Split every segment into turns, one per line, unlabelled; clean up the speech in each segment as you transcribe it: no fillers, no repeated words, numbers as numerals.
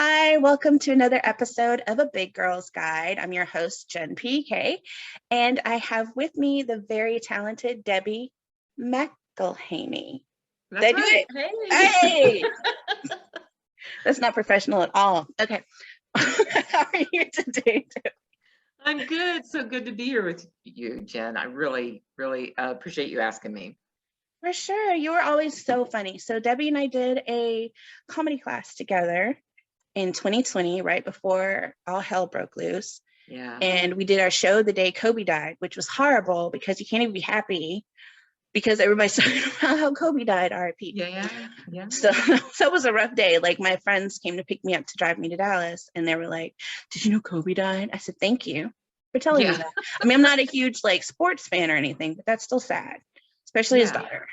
Hi, welcome to another episode of A Big Girl's Guide. I'm your host, Jen PK, and I have with me the very talented Debbie McIlhany.
That's
Did I do
right.
it?
Hey.
That's not professional at all. Okay. How are you today?
I'm good. So good to be here with you, Jen. I really appreciate you asking me.
For sure. You were always so funny. So Debbie and I did a comedy class together in 2020, right before all hell broke loose.
Yeah.
And we did our show the day Kobe died, which was horrible because you can't even be happy because everybody's talking about how Kobe died, RIP.
Yeah.
So it was a rough day. Like my friends came to pick me up to drive me to Dallas and they were like, "Did you know Kobe died?" I said, "Thank you for telling me that." I mean, I'm not a huge like sports fan or anything, but that's still sad, especially his daughter.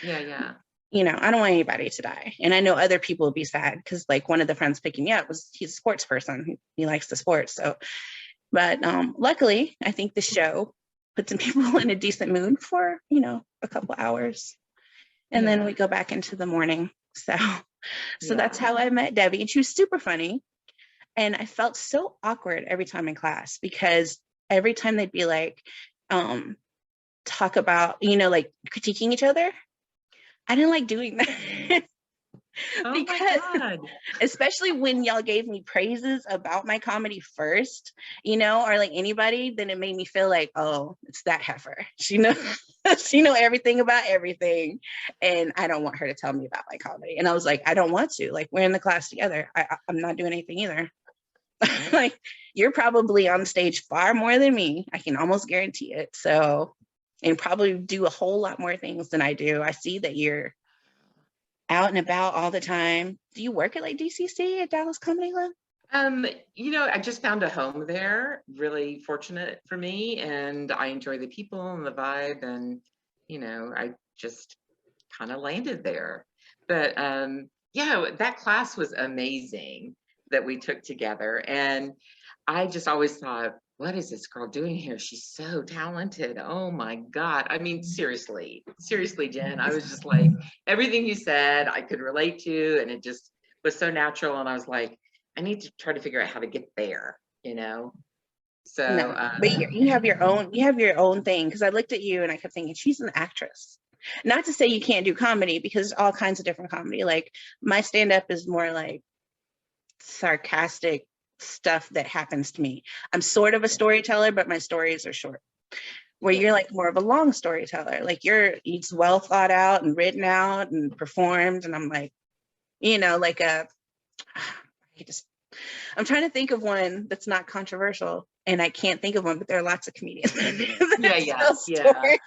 Yeah.
You know, I don't want anybody to die. And I know other people would be sad because like one of the friends picking me up he's a sports person. He likes the sports. So, but luckily, I think the show put some people in a decent mood for, a couple hours. And then we go back into the morning. So that's how I met Debbie. And she was super funny. And I felt so awkward every time in class because every time they'd be like, talk about, like critiquing each other. I didn't like doing that.
Oh my God.
Especially when y'all gave me praises about my comedy first, or like anybody, then it made me feel like, oh, it's that heifer. She knows everything about everything. And I don't want her to tell me about my comedy. And I was like, I don't want to. Like, we're in the class together. I'm not doing anything either. Like, you're probably on stage far more than me. I can almost guarantee it. So, and probably do a whole lot more things than I do. I see that you're out and about all the time. Do you work at like DCC at Dallas Comedy Club?
I just found a home there, really fortunate for me, and I enjoy the people and the vibe, and I just kind of landed there. But that class was amazing that we took together, and I just always thought, what is this girl doing here? She's so talented. Oh my God. I mean, seriously, Jen, I was just like, everything you said, I could relate to, and it just was so natural. And I was like, I need to try to figure out how to get there, So,
no, but you have your own thing. Because I looked at you and I kept thinking, she's an actress. Not to say you can't do comedy, because all kinds of different comedy. Like my stand-up is more like sarcastic stuff that happens to me. I'm sort of a storyteller, but my stories are short. Where you're like more of a long storyteller. Like it's well thought out and written out and performed. And I'm like, like I'm trying to think of one that's not controversial, and I can't think of one, but there are lots of comedians. The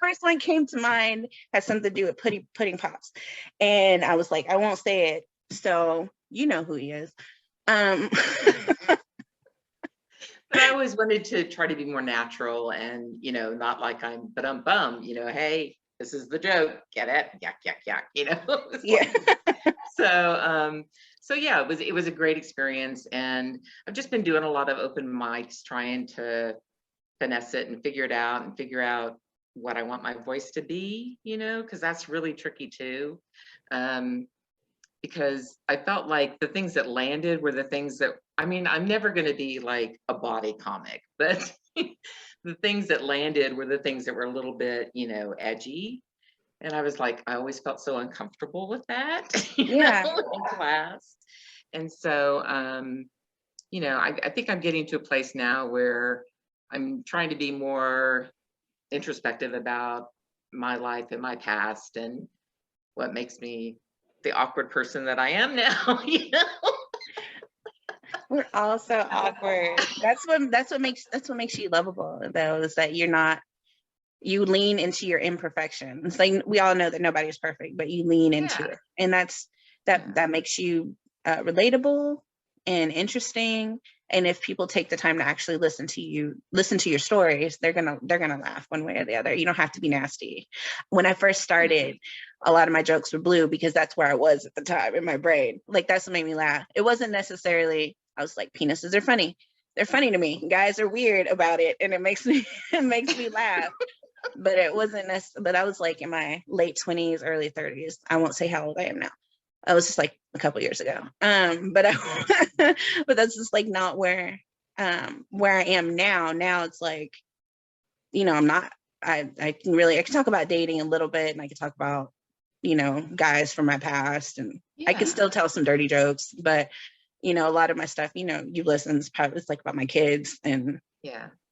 first one came to mind has something to do with pudding pops, and I was like, I won't say it, so you know who he is.
But I always wanted to try to be more natural and, not like I'm, but I'm bummed, hey, this is the joke, get it? Yak, So yeah, it was a great experience. And I've just been doing a lot of open mics, trying to finesse it and figure it out and figure out what I want my voice to be, because that's really tricky too. Because I felt like the things that landed were the things that, I'm never going to be like a body comic, but the things that landed were the things that were a little bit, edgy. And I was like, I always felt so uncomfortable with that, in class. And so, I think I'm getting to a place now where I'm trying to be more introspective about my life and my past and what makes me the awkward person that I am now.
We're all so awkward. That's what makes you lovable, though, is that you lean into your imperfection. It's like we all know that nobody's perfect, but you lean into it, and that makes you relatable and interesting. And if people take the time to actually listen to your stories, they're gonna laugh one way or the other. You don't have to be nasty. When I first started, a lot of my jokes were blue because that's where I was at the time in my brain. Like that's what made me laugh. It wasn't necessarily, I was like, penises are funny. They're funny to me. Guys are weird about it, and it makes me laugh. But it wasn't but I was like in my late 20s, early 30s. I won't say how old I am now. It was just like a couple years ago. But but that's just like not where I am now. Now it's like, I'm not, I can talk about dating a little bit, and I can talk about, guys from my past, and I can still tell some dirty jokes, but a lot of my stuff, you listen, it's like about my kids and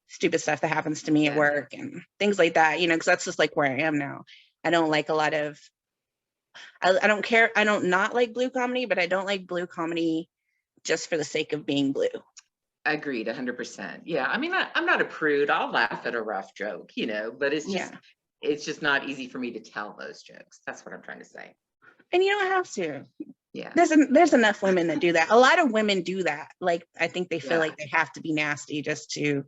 stupid stuff that happens to me at work and things like that, because that's just like where I am now. I don't like a lot of, I don't care. I don't not like blue comedy, but I don't like blue comedy just for the sake of being blue.
Agreed, 100%. Yeah, I mean, I'm not a prude. I'll laugh at a rough joke, but it's just not easy for me to tell those jokes. That's what I'm trying to say.
And you don't have to.
Yeah.
There's enough women that do that. A lot of women do that. Like, I think they feel like they have to be nasty just to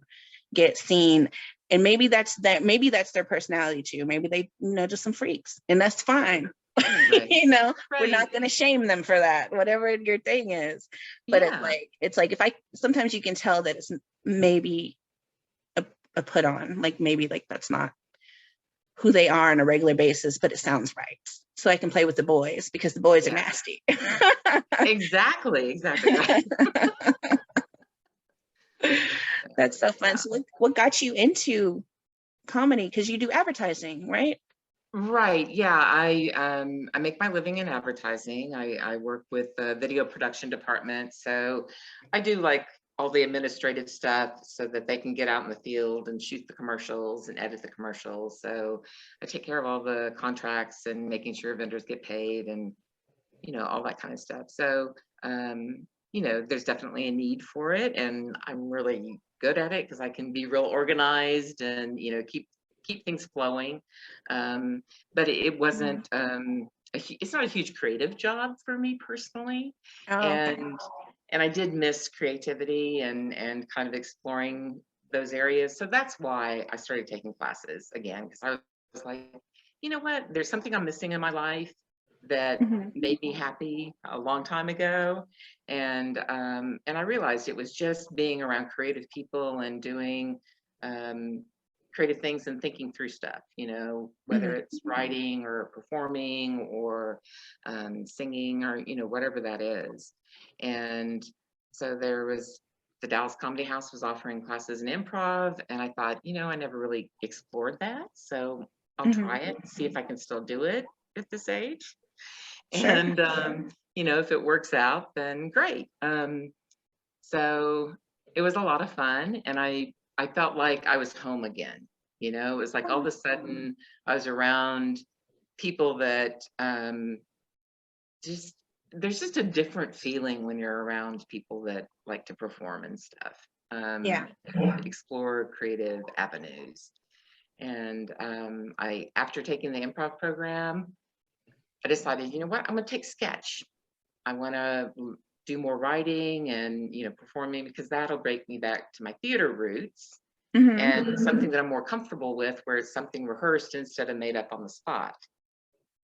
get seen. And maybe that's their personality too. Maybe they, just some freaks, and that's fine. Right. We're not going to shame them for that, whatever your thing is. But it's like if sometimes you can tell that it's maybe a put on, like maybe like that's not who they are on a regular basis, but it sounds right. So I can play with the boys because the boys are nasty.
Exactly.
That's so fun. So what got you into comedy? Because you do advertising, right?
Right. Yeah. I make my living in advertising. I work with the video production department. So I do like all the administrative stuff so that they can get out in the field and shoot the commercials and edit the commercials. So I take care of all the contracts and making sure vendors get paid and, all that kind of stuff. So, there's definitely a need for it, and I'm really good at it because I can be real organized and, keep things flowing. But it wasn't, it's not a huge creative job for me personally. And I did miss creativity and kind of exploring those areas. So that's why I started taking classes again, because I was like, you know what, there's something I'm missing in my life that made me happy a long time ago. And I realized it was just being around creative people and doing creative things and thinking through stuff, whether it's writing or performing or singing or, whatever that is. And so the Dallas Comedy House was offering classes in improv. And I thought, I never really explored that. So I'll try it and see if I can still do it at this age. Sure. And, if it works out, then great. So it was a lot of fun. And I felt like I was home again. It was like all of a sudden I was around people that there's just a different feeling when you're around people that like to perform and stuff. Explore creative avenues. And after taking the improv program, I decided, you know what, I'm going to take sketch. I want to do more writing and, performing, because that'll break me back to my theater roots and something that I'm more comfortable with, where it's something rehearsed instead of made up on the spot.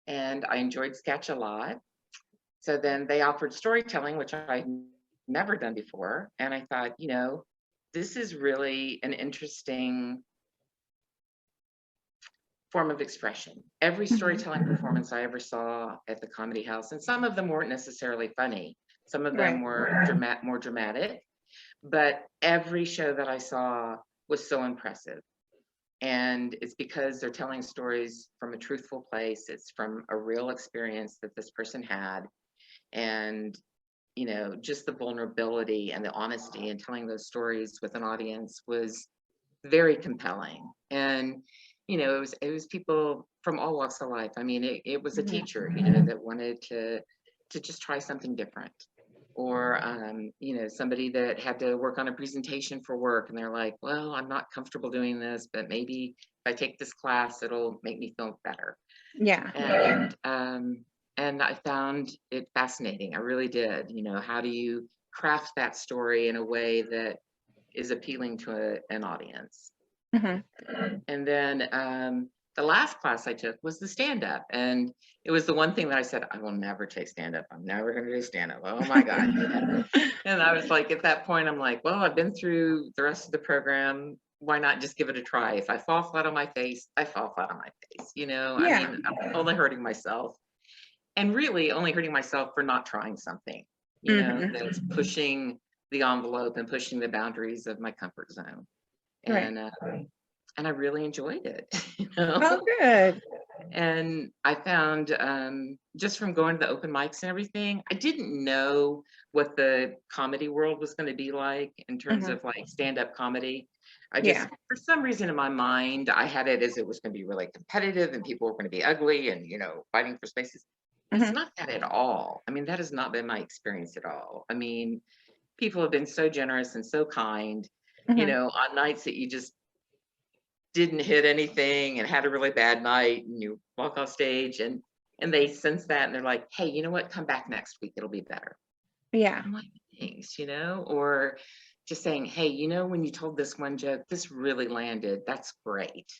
And I enjoyed sketch a lot. So then they offered storytelling, which I'd never done before. And I thought, this is really an interesting form of expression. Every storytelling performance I ever saw at the Comedy House, and some of them weren't necessarily funny, some of them were more dramatic, but every show that I saw was so impressive. And it's because they're telling stories from a truthful place. It's from a real experience that this person had. And, just the vulnerability and the honesty in telling those stories with an audience was very compelling. And, it was people from all walks of life. I mean, it was a teacher, that wanted to just try something different. Or, somebody that had to work on a presentation for work, and they're like, well, I'm not comfortable doing this, but maybe if I take this class, it'll make me feel better. Yeah. And I found it fascinating. I really did. How do you craft that story in a way that is appealing to an audience? And then the last class I took was the stand-up, and it was the one thing that I said, I will never take stand-up. I'm never going to do stand-up. Oh my God. And I was like, at that point, I'm like, well, I've been through the rest of the program. Why not just give it a try? If I fall flat on my face, I fall flat on my face. I mean, I'm only hurting myself. and really only hurting myself for not trying something, you know, that's pushing the envelope and pushing the boundaries of my comfort zone.
Right.
And I really enjoyed it, you
Oh,
know.
good.
And I found, just from going to the open mics and everything, I didn't know what the comedy world was going to be like in terms of like stand-up comedy. I just,
Yeah.
for some reason in my mind, I had it as it was going to be really competitive and people were going to be ugly and, you know, fighting for spaces. It's not that at all. I mean, that has not been my experience at all. I mean, people have been so generous and so kind, you know, on nights that you just didn't hit anything and had a really bad night and you walk off stage and they sense that and they're like, hey, you know what, come back next week, it'll be better.
Yeah.
I'm like, thanks, you know. Or just saying, hey, you know, when you told this one joke, this really landed, that's great,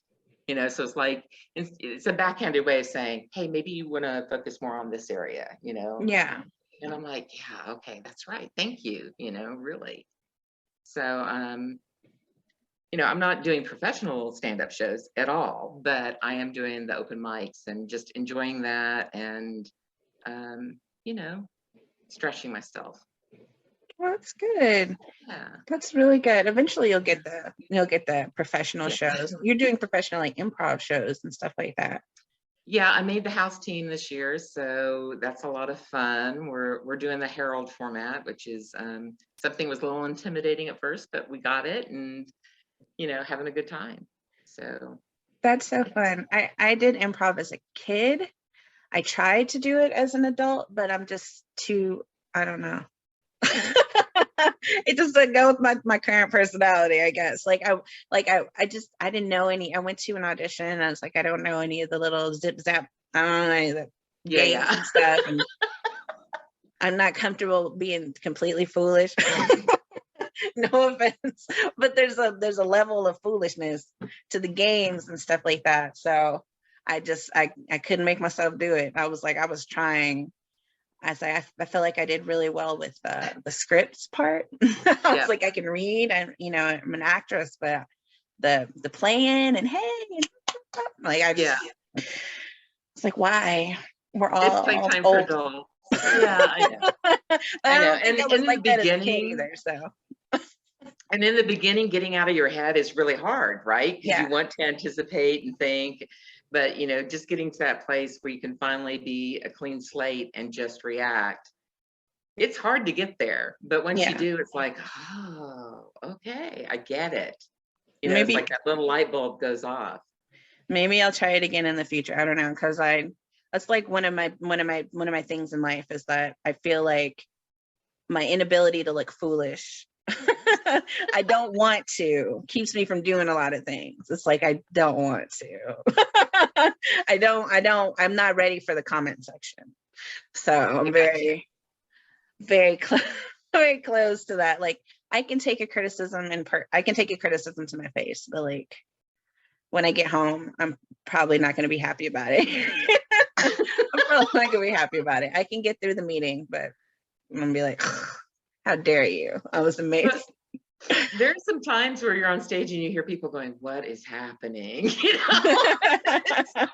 you know. So it's like, it's a backhanded way of saying, hey, maybe you want to focus more on this area, you know.
Yeah.
And I'm like, yeah, okay, that's right, thank you, you know, really. So you know, I'm not doing professional stand-up shows at all, but I am doing the open mics and just enjoying that and, you know, stretching myself.
Well, that's good.
Yeah.
That's really good. Eventually you'll get the professional
Yeah.
shows. You're doing professional like improv shows and stuff like that.
Yeah, I made the house team this year, so that's a lot of fun. We're doing the Herald format, which is something was a little intimidating at first, but we got it and, you know, having a good time. So
That's so fun. I did improv as a kid. I tried to do it as an adult, but I'm just too, I don't know. It just doesn't go with my current personality, I guess. I didn't know any. I went to an audition and I was like, I don't know any of the little zip zap, I don't know any of the games and stuff. And I'm not comfortable being completely foolish. No offense, but there's a level of foolishness to the games and stuff like that. So I couldn't make myself do it. I was trying. I feel like I did really well with the scripts part. I was like, I can read, and you know, I'm an actress, but the playing and hey, like it's like, why? We're all
it's playtime
old.
for adults. Yeah, I know.
I
know.
don't think I was
in
like
the
that as a kid
beginning
either. So.
And in the beginning, getting out of your head is really hard, right? Because you want to anticipate and think, but you know, just getting to that place where you can finally be a clean slate and just react. It's hard to get there, but once you do, it's like, oh, okay, I get it. You know, it's like that little light bulb goes off.
Maybe I'll try it again in the future. I don't know, because that's like one of my things in life is that I feel like my inability to look foolish. I don't want to, keeps me from doing a lot of things. It's like I don't want to. I'm not ready for the comment section. So I'm very, very very close to that. Like I can take a criticism I can take a criticism to my face, but like when I get home, I'm probably not going to be happy about it. I'm probably not going to be happy about it. I can get through the meeting, but I'm going to be like, how dare you? I was amazed.
There's some times where you're on stage and you hear people going, what is happening? You know?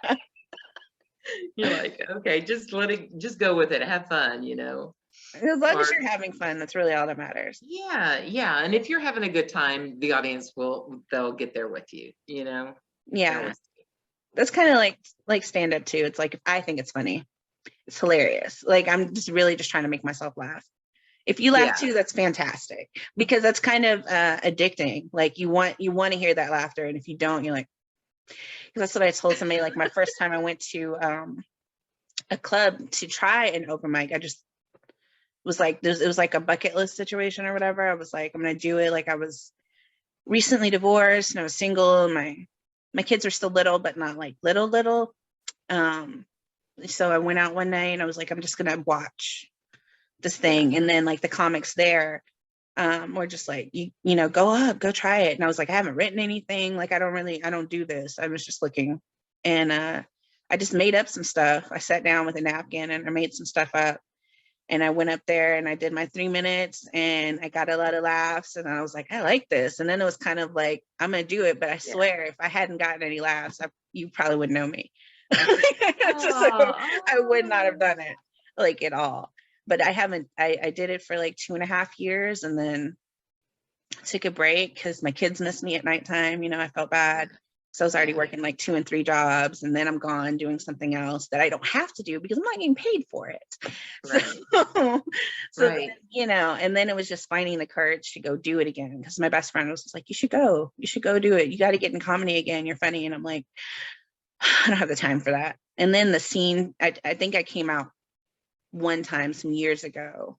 You're like, okay, just go with it. Have fun, you know?
As long as you're having fun, that's really all that matters.
Yeah, yeah. And if you're having a good time, the audience they'll get there with you, you know?
Yeah. That's kind of like stand up too. It's like, if I think it's funny, it's hilarious. Like I'm just really just trying to make myself laugh. If you laugh too, that's fantastic, because that's kind of addicting. Like you want to hear that laughter, and if you don't, you're like, that's what I told somebody. Like my first time I went to a club to try an open mic, I just was like, it was like a bucket list situation or whatever. I was like, I'm gonna do it. Like I was recently divorced and I was single, and my kids are still little, but not like little. So I went out one night and I was like, I'm just gonna watch this thing. And then like the comics there were just like, you know, go try it. And I was like, I haven't written anything. Like I don't do this. I was just looking, and I just made up some stuff. I sat down with a napkin and I made some stuff up, and I went up there and I did my 3 minutes and I got a lot of laughs, and I was like, I like this. And then it was kind of like, I'm gonna do it, but I swear if I hadn't gotten any laughs, you probably wouldn't know me. I I would not have done it like at all. But I haven't, I did it for like 2.5 years and then took a break because my kids missed me at nighttime. I felt bad. So I was already working like 2 and 3 jobs, and then I'm gone doing something else that I don't have to do because I'm not getting paid for it.
Right.
So
Right.
and then it was just finding the courage to go do it again because my best friend was just like, you should go do it. You got to get in comedy again. You're funny. And I'm like, I don't have the time for that. And then the scene, I think I came out one time some years ago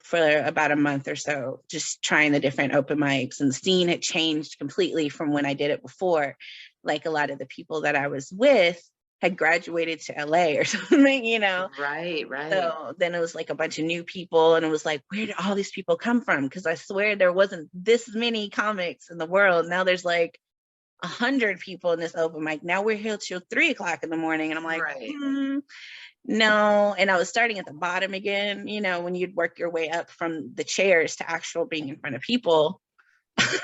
for about a month or so, just trying the different open mics, and the scene had changed completely from when I did it before. Like a lot of the people that I was with had graduated to LA or something,
Right.
So then it was like a bunch of new people, and it was like, where did all these people come from? Because I swear there wasn't this many comics in the world. Now there's like 100 people in this open mic. Now we're here till 3 o'clock in the morning, and I'm like,
Right.
no. And I was starting at the bottom again, when you'd work your way up from the chairs to actual being in front of people.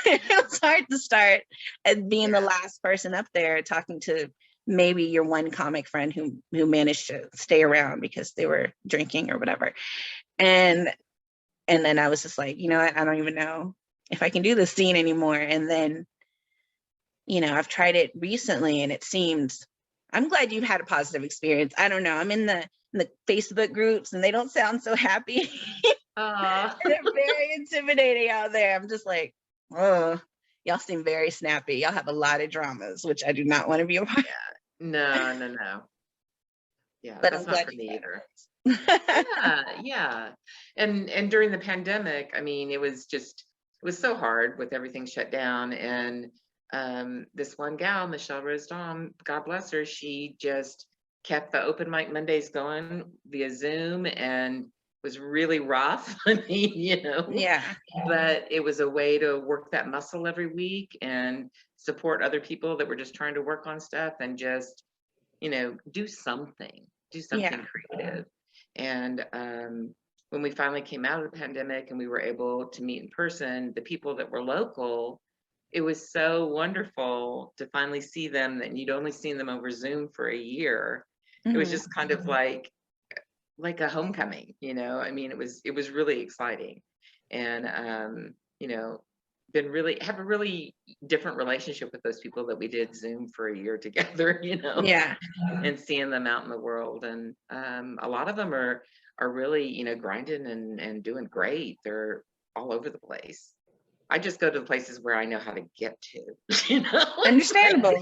It's hard to start as being the last person up there talking to maybe your one comic friend who managed to stay around because they were drinking or whatever. And then I was just like, what? I don't even know if I can do this scene anymore. And then, I've tried it recently, and it seems, I'm glad you've had a positive experience. I don't know. I'm in the Facebook groups, and they don't sound so happy. They're very intimidating out there. I'm just like, oh, y'all seem very snappy. Y'all have a lot of dramas, which I do not want to be a part of.
No. Yeah,
But
that's
I'm
not
glad
for me
you
either.
have.
Yeah. And during the pandemic, I mean, it was so hard with everything shut down. And this one gal, Michelle Rose Dahm, God bless her, she just kept the open mic Mondays going via Zoom, and was really rough. I mean,
Yeah.
but it was a way to work that muscle every week and support other people that were just trying to work on stuff, and just, do something creative. And when we finally came out of the pandemic and we were able to meet in person, the people that were local, it was so wonderful to finally see them, that you'd only seen them over Zoom for a year. It was just kind of like a homecoming, I mean, it was really exciting. And have a really different relationship with those people that we did Zoom for a year together,
Yeah.
and seeing them out in the world. And a lot of them are really, grinding and doing great. They're all over the place. I just go to the places where I know how to get to,
Understandable.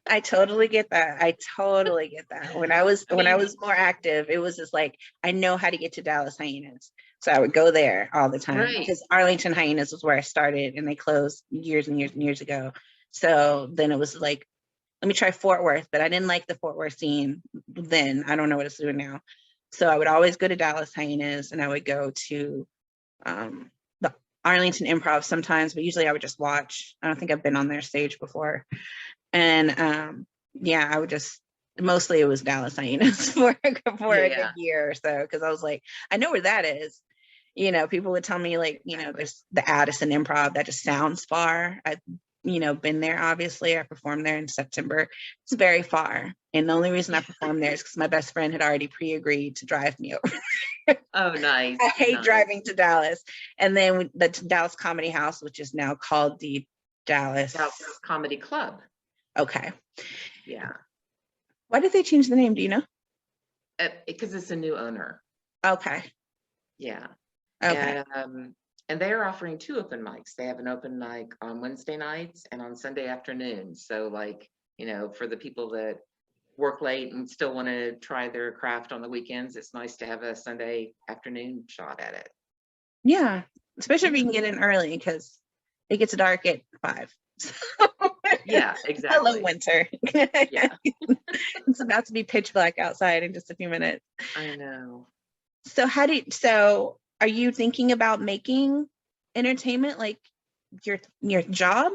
I totally get that. When I was more active, it was just like, I know how to get to Dallas Hyenas. So I would go there all the time,
Right.
because Arlington Hyenas was where I started, and they closed years and years and years ago. So then it was like, let me try Fort Worth, but I didn't like the Fort Worth scene then. I don't know what it's doing now. So I would always go to Dallas Hyenas, and I would go to the Arlington Improv sometimes, but usually I would just watch. I don't think I've been on their stage before. And I would just, mostly it was Dallas Hyenas for a good year or so, because I was like, I know where that is. People would tell me, like, there's the Addison Improv, that just sounds far. I've been there, obviously. I performed there in September. It's very far, and the only reason I performed there is because my best friend had already pre-agreed to drive me over.
Oh, nice.
I hate driving to Dallas. And then the Dallas Comedy House, which is now called the Dallas
Comedy Club.
Okay.
Yeah.
Why did they change the name? Do you know?
Because it's a new owner.
Okay.
Yeah.
Okay.
And they are offering 2 open mics. They have an open mic on Wednesday nights and on Sunday afternoons. So, like, for the people that work late and still want to try their craft on the weekends, it's nice to have a Sunday afternoon shot at it.
Yeah. Especially if you can get in early, because it gets dark at 5.
Yeah, exactly.
Hello, winter.
Yeah.
It's about to be pitch black outside in just a few minutes.
I know.
So are you thinking about making entertainment like your job?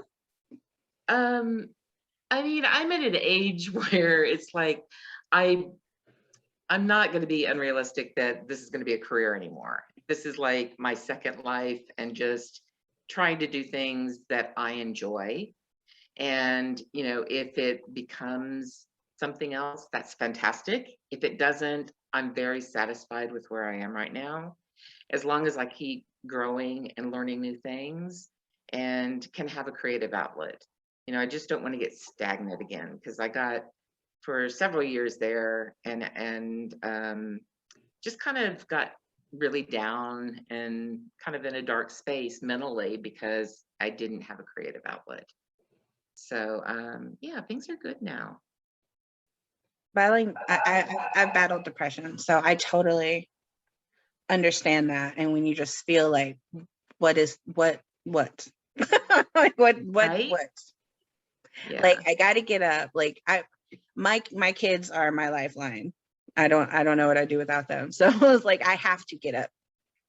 I mean, I'm at an age where it's like, I'm not going to be unrealistic that this is going to be a career anymore. This is like my second life, and just trying to do things that I enjoy. And, if it becomes something else, that's fantastic. If it doesn't, I'm very satisfied with where I am right now. As long as I keep growing and learning new things and can have a creative outlet. I just don't want to get stagnant again, because I got for several years there and just kind of got really down and kind of in a dark space mentally because I didn't have a creative outlet. So yeah, things are good now.
I've battled depression, so I totally understand that. And when you just feel like, what like what
Right? Yeah.
like, I got to get up. Like, my kids are my lifeline. I don't know what I'd do without them. So it was like, I have to get up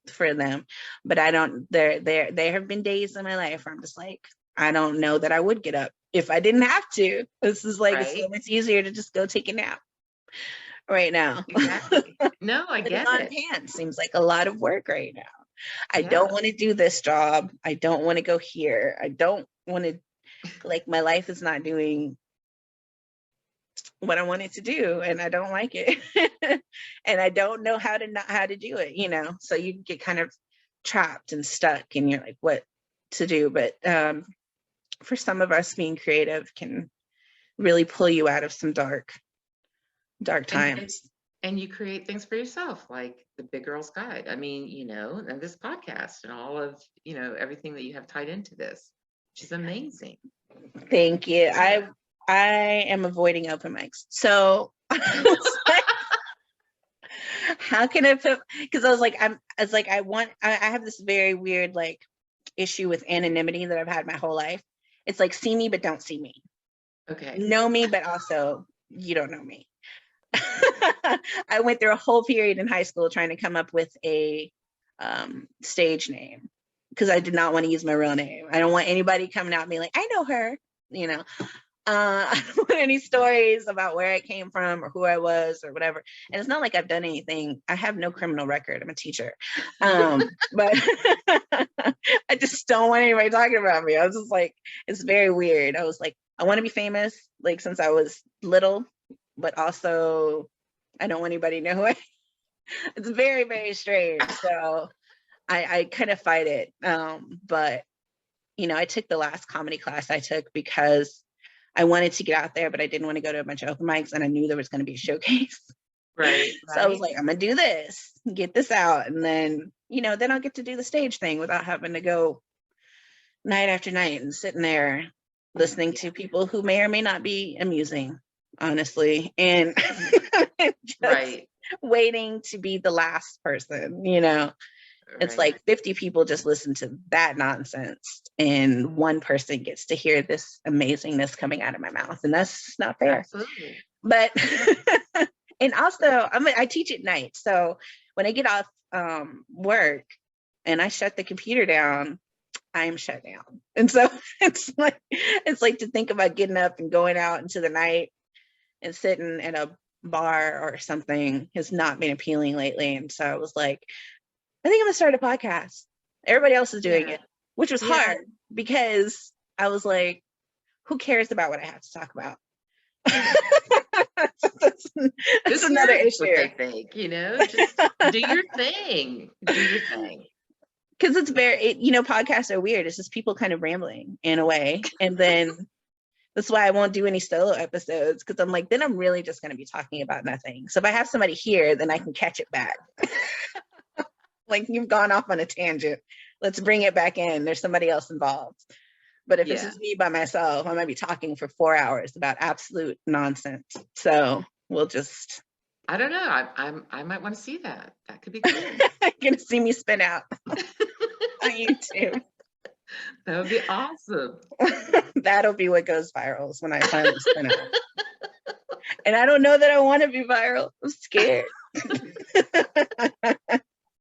for them, but I don't. There have been days in my life where I'm just like, I don't know that I would get up if I didn't have to. This is like, it's so much easier to just go take a nap right now.
Exactly. No, I
Putting
get
on
it.
pants seems like a lot of work right now. I
Yeah.
don't want to do this job. I don't want to go here. I don't want to, like, my life is not doing what I want it to do, and I don't like it. And I don't know how to do it, so you get kind of trapped and stuck, and you're like, what to do. But for some of us, being creative can really pull you out of some dark times.
And you create things for yourself, like the Big Girl's Guide. I mean, and this podcast and all of, everything that you have tied into this, which is amazing.
Thank you. I am avoiding open mics. So how can I put, because I was like, I have this very weird, like, issue with anonymity that I've had my whole life. It's like, see me, but don't see me.
Okay.
Know me, but also you don't know me. I went through a whole period in high school trying to come up with a stage name, because I did not want to use my real name. I don't want anybody coming out and being like, I know her, I don't want any stories about where I came from or who I was or whatever. And it's not like I've done anything. I have no criminal record. I'm a teacher. But I just don't want anybody talking about me. I was just like, it's very weird. I was like, I want to be famous, like, since I was little, but also I don't want anybody to know who I am. It's very, very strange. So I kind of fight it. But I took the last comedy class I took because I wanted to get out there, but I didn't want to go to a bunch of open mics, and I knew there was going to be a showcase.
Right.
So I was like, I'm going to do this, get this out. And then, then I'll get to do the stage thing without having to go night after night and sitting there listening to people who may or may not be amusing, honestly. And just waiting to be the last person, It's like 50 people just listen to that nonsense, and one person gets to hear this amazingness coming out of my mouth, and that's not fair.
Absolutely.
But and also I teach at night, so when I get off work and I shut the computer down, I'm shut down. And so it's like to think about getting up and going out into the night and sitting in a bar or something has not been appealing lately. And so I was like, I think I'm gonna start a podcast. Everybody else is doing it, which was hard because I was like, who cares about what I have to talk about? that's another issue.
What they think, just do your thing. Do your thing.
Because it's very, podcasts are weird. It's just people kind of rambling in a way. And then that's why I won't do any solo episodes, because I'm like, then I'm really just going to be talking about nothing. So if I have somebody here, then I can catch it back. Like, you've gone off on a tangent. Let's bring it back in. There's somebody else involved. But if it's just me by myself, I might be talking for 4 hours about absolute nonsense. So we'll just.
I don't know. I might want to see that. That could be cool.
You're gonna see me spin out on YouTube.
That would be awesome.
That'll be what goes viral, is when I finally spin out. And I don't know that I want to be viral. I'm scared.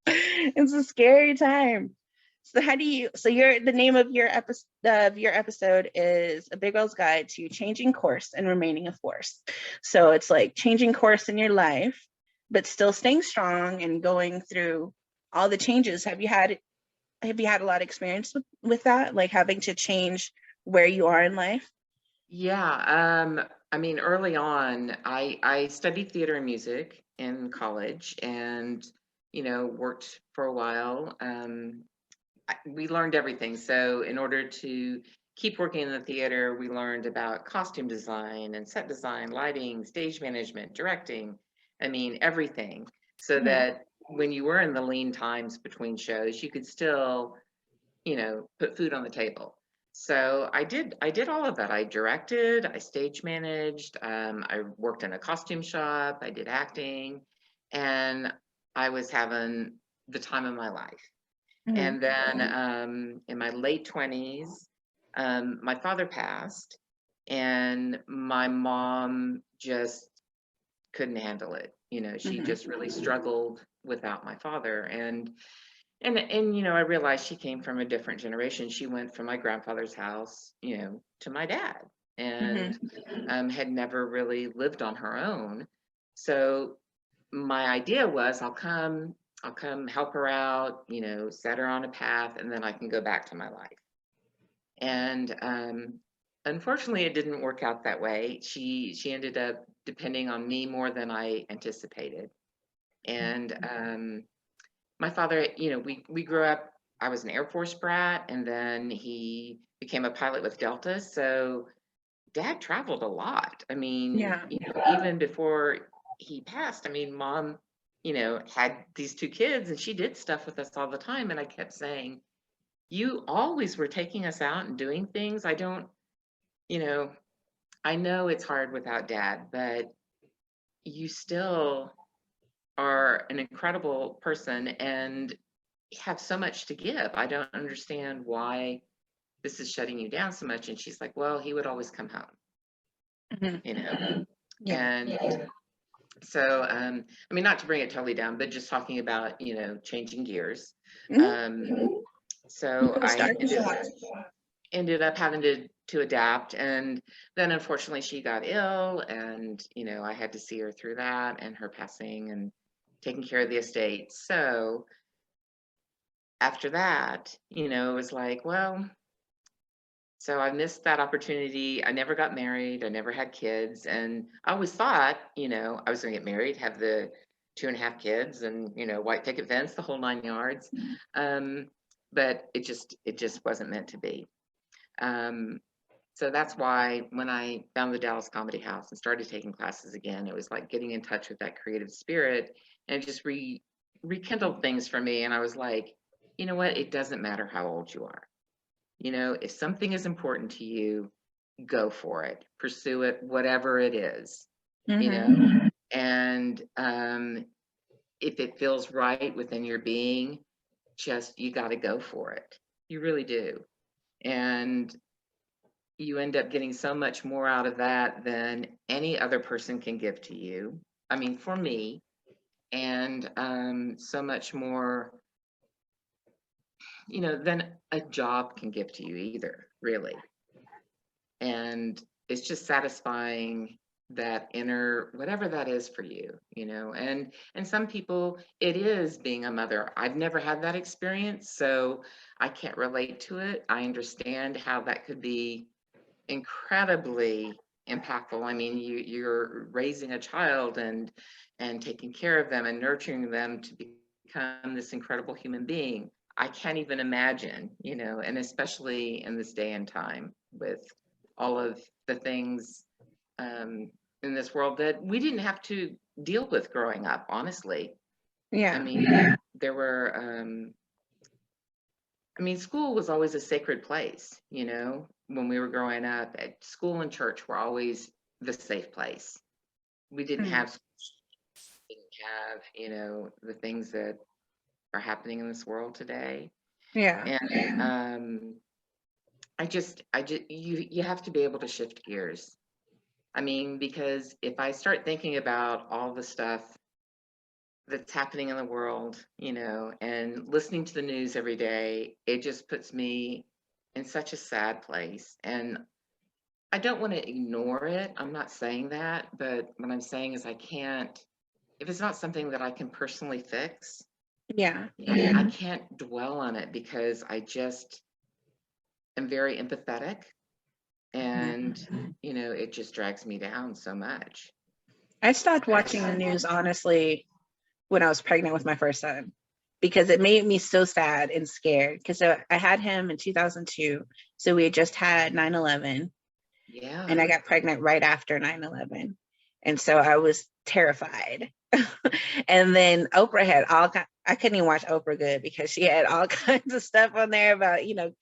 It's a scary time. So the name of your episode is A Big Girl's Guide to Changing Course and Remaining a Force. So it's like changing course in your life, but still staying strong and going through all the changes. Have you had a lot of experience with that? Like having to change where you are in life?
Yeah. I mean, early on, I studied theater and music in college, and worked for a while. We learned everything. So in order to keep working in the theater, we learned about costume design and set design, lighting, stage management, directing. I mean, everything. So
Mhm.
that when you were in the lean times between shows, you could still, put food on the table. So I did all of that. I directed, I stage managed, I worked in a costume shop, I did acting, and I was having the time of my life.
Mhm.
And then in my late 20s, my father passed, and my mom just couldn't handle it. She
Mhm.
just really struggled without my father. And I realized she came from a different generation. She went from my grandfather's house, to my dad, and
Mhm.
had never really lived on her own. So my idea was I'll come help her out, set her on a path, and then I can go back to my life. And unfortunately, it didn't work out that way. She ended up depending on me more than I anticipated. And my father, we grew up. I was an Air Force brat, and then he became a pilot with Delta. So Dad traveled a lot. I mean,
Yeah.
even before he passed, I mean, Mom, had these two kids, and she did stuff with us all the time. And I kept saying, "You always were taking us out and doing things. I don't, you know, I know it's hard without Dad, but you still are an incredible person and have so much to give. I don't understand why this is shutting you down so much." And she's like, "Well, he would always come home,
Mhm.
you know."
Yeah.
And so, I mean, not to bring it totally down, but just talking about, changing gears.
Mhm.
Um, so
Good
I
start.
ended up having to adapt, and then unfortunately she got ill, and I had to see her through that and her passing and taking care of the estate. So after that, it was like, well, so I missed that opportunity. I never got married. I never had kids. And I always thought, I was going to get married, have the 2.5 kids, and, white picket fence, the whole 9 yards. Um, but it just wasn't meant to be. Um, so that's why when I found the Dallas Comedy House and started taking classes again, it was like getting in touch with that creative spirit, and it just rekindled things for me. And I was like, you know what? It doesn't matter how old you are. If something is important to you, go for it, pursue it, whatever it is, you
Mhm.
know, and if it feels right within your being, just you got to go for it. You really do. And you end up getting so much more out of that than any other person can give to you. I mean, for me, and so much more, than a job can give to you either, really. And it's just satisfying, that inner whatever that is for you, and some people it is being a mother. I've never had that experience, so I can't relate to it. I understand how that could be incredibly impactful. I mean, you're raising a child and taking care of them and nurturing them to become this incredible human being. I can't even imagine, and especially in this day and time with all of the things in this world that we didn't have to deal with growing up, honestly. I
Yeah.
mean, there were school was always a sacred place, when we were growing up. At school and church were always the safe place. We didn't
Mhm.
have, the things that are happening in this world today.
Yeah.
And you have to be able to shift gears. I mean, because if I start thinking about all the stuff that's happening in the world, and listening to the news every day, it just puts me in such a sad place. And I don't want to ignore it. I'm not saying that, but what I'm saying is I can't, if it's not something that I can personally fix,
Yeah.
I can't dwell on it because I just am very empathetic. And, you know, it just drags me down so much.
I stopped watching the news, honestly, when I was pregnant with my first son, because it made me so sad and scared. Because I had him in 2002. So we had just had 9/11.
Yeah.
And I got pregnant right after 9/11. And so I was terrified. And then Oprah had I couldn't even watch Oprah good because she had all kinds of stuff on there about, you know,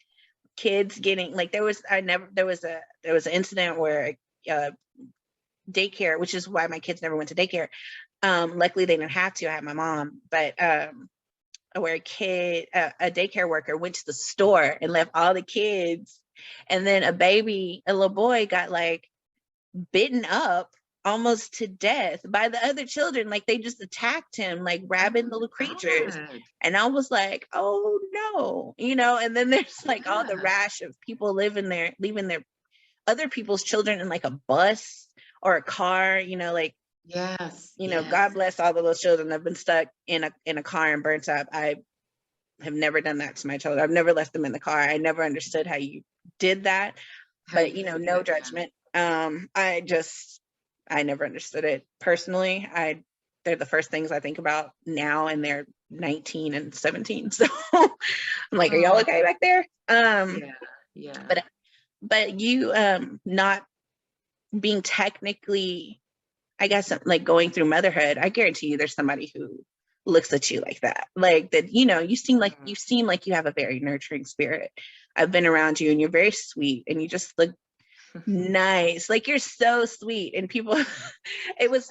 kids getting, like, there was an incident where daycare, which is why my kids never went to daycare. Luckily they didn't have to. I had my mom, but where a daycare worker went to the store and left all the kids, and then a little boy got like bitten up almost to death by the other children. Like, they just attacked him, like rabid little creatures.
God.
And I was like, oh no, you know. And then there's like all the rash of people leaving their other people's children in like a bus or a car, you know, like,
Yes.
you know, God bless all the little children that have been stuck in a car and burnt up. I have never done that to my children. I've never left them in the car. I never understood how you did that, but, you know, no judgment. I never understood it personally. They're the first things I think about now, and they're 19 and 17. So I'm like, are y'all okay back there?
Yeah.
But you not being technically, I guess, like, going through motherhood, I guarantee you there's somebody who looks at you like that. Like, that, you know, you seem like you have a very nurturing spirit. I've been around you and you're very sweet and you just look nice. Like, you're so sweet, and people it was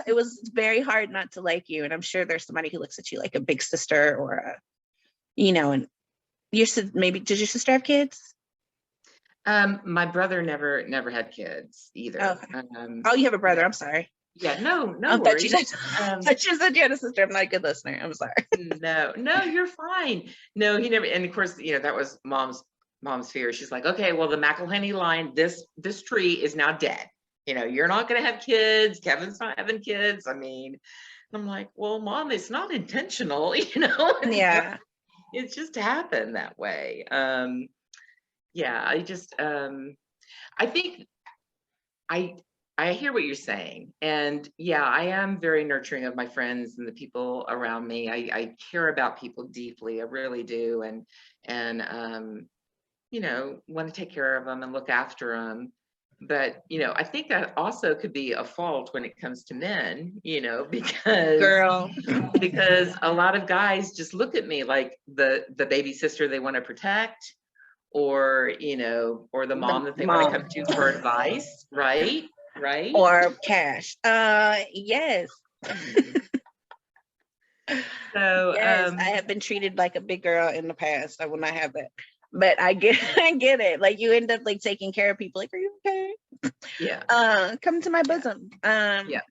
very hard not to like you. And I'm sure there's somebody who looks at you like a big sister or a, you know. And maybe, did your sister have kids?
My brother never had kids either.
Oh, you have a brother. I'm sorry.
Yeah, no
I thought
worries.
you said you had a sister. I'm not a good listener. I'm sorry.
No, you're fine. No, he never. And of course, you know, that was mom's fear. She's like, okay, well, the McIlhany line, this tree is now dead. You know, you're not going to have kids. Kevin's not having kids. I mean, I'm like, well, Mom, it's not intentional. You know,
Yeah.
It's just happened that way. Yeah, I think I hear what you're saying. And yeah, I am very nurturing of my friends and the people around me. I care about people deeply. I really do. And you know, want to take care of them and look after them. But, you know, I think that also could be a fault when it comes to men, you know, because a lot of guys just look at me like the baby sister they want to protect, or, you know, or the mom that they want to come to for advice, right?
Or cash. Yes.
So
yes, I have been treated like a big girl in the past. I will not have that. But I get it. Like, you end up like taking care of people. Like, are you okay?
Yeah.
Come to my bosom.
Yeah.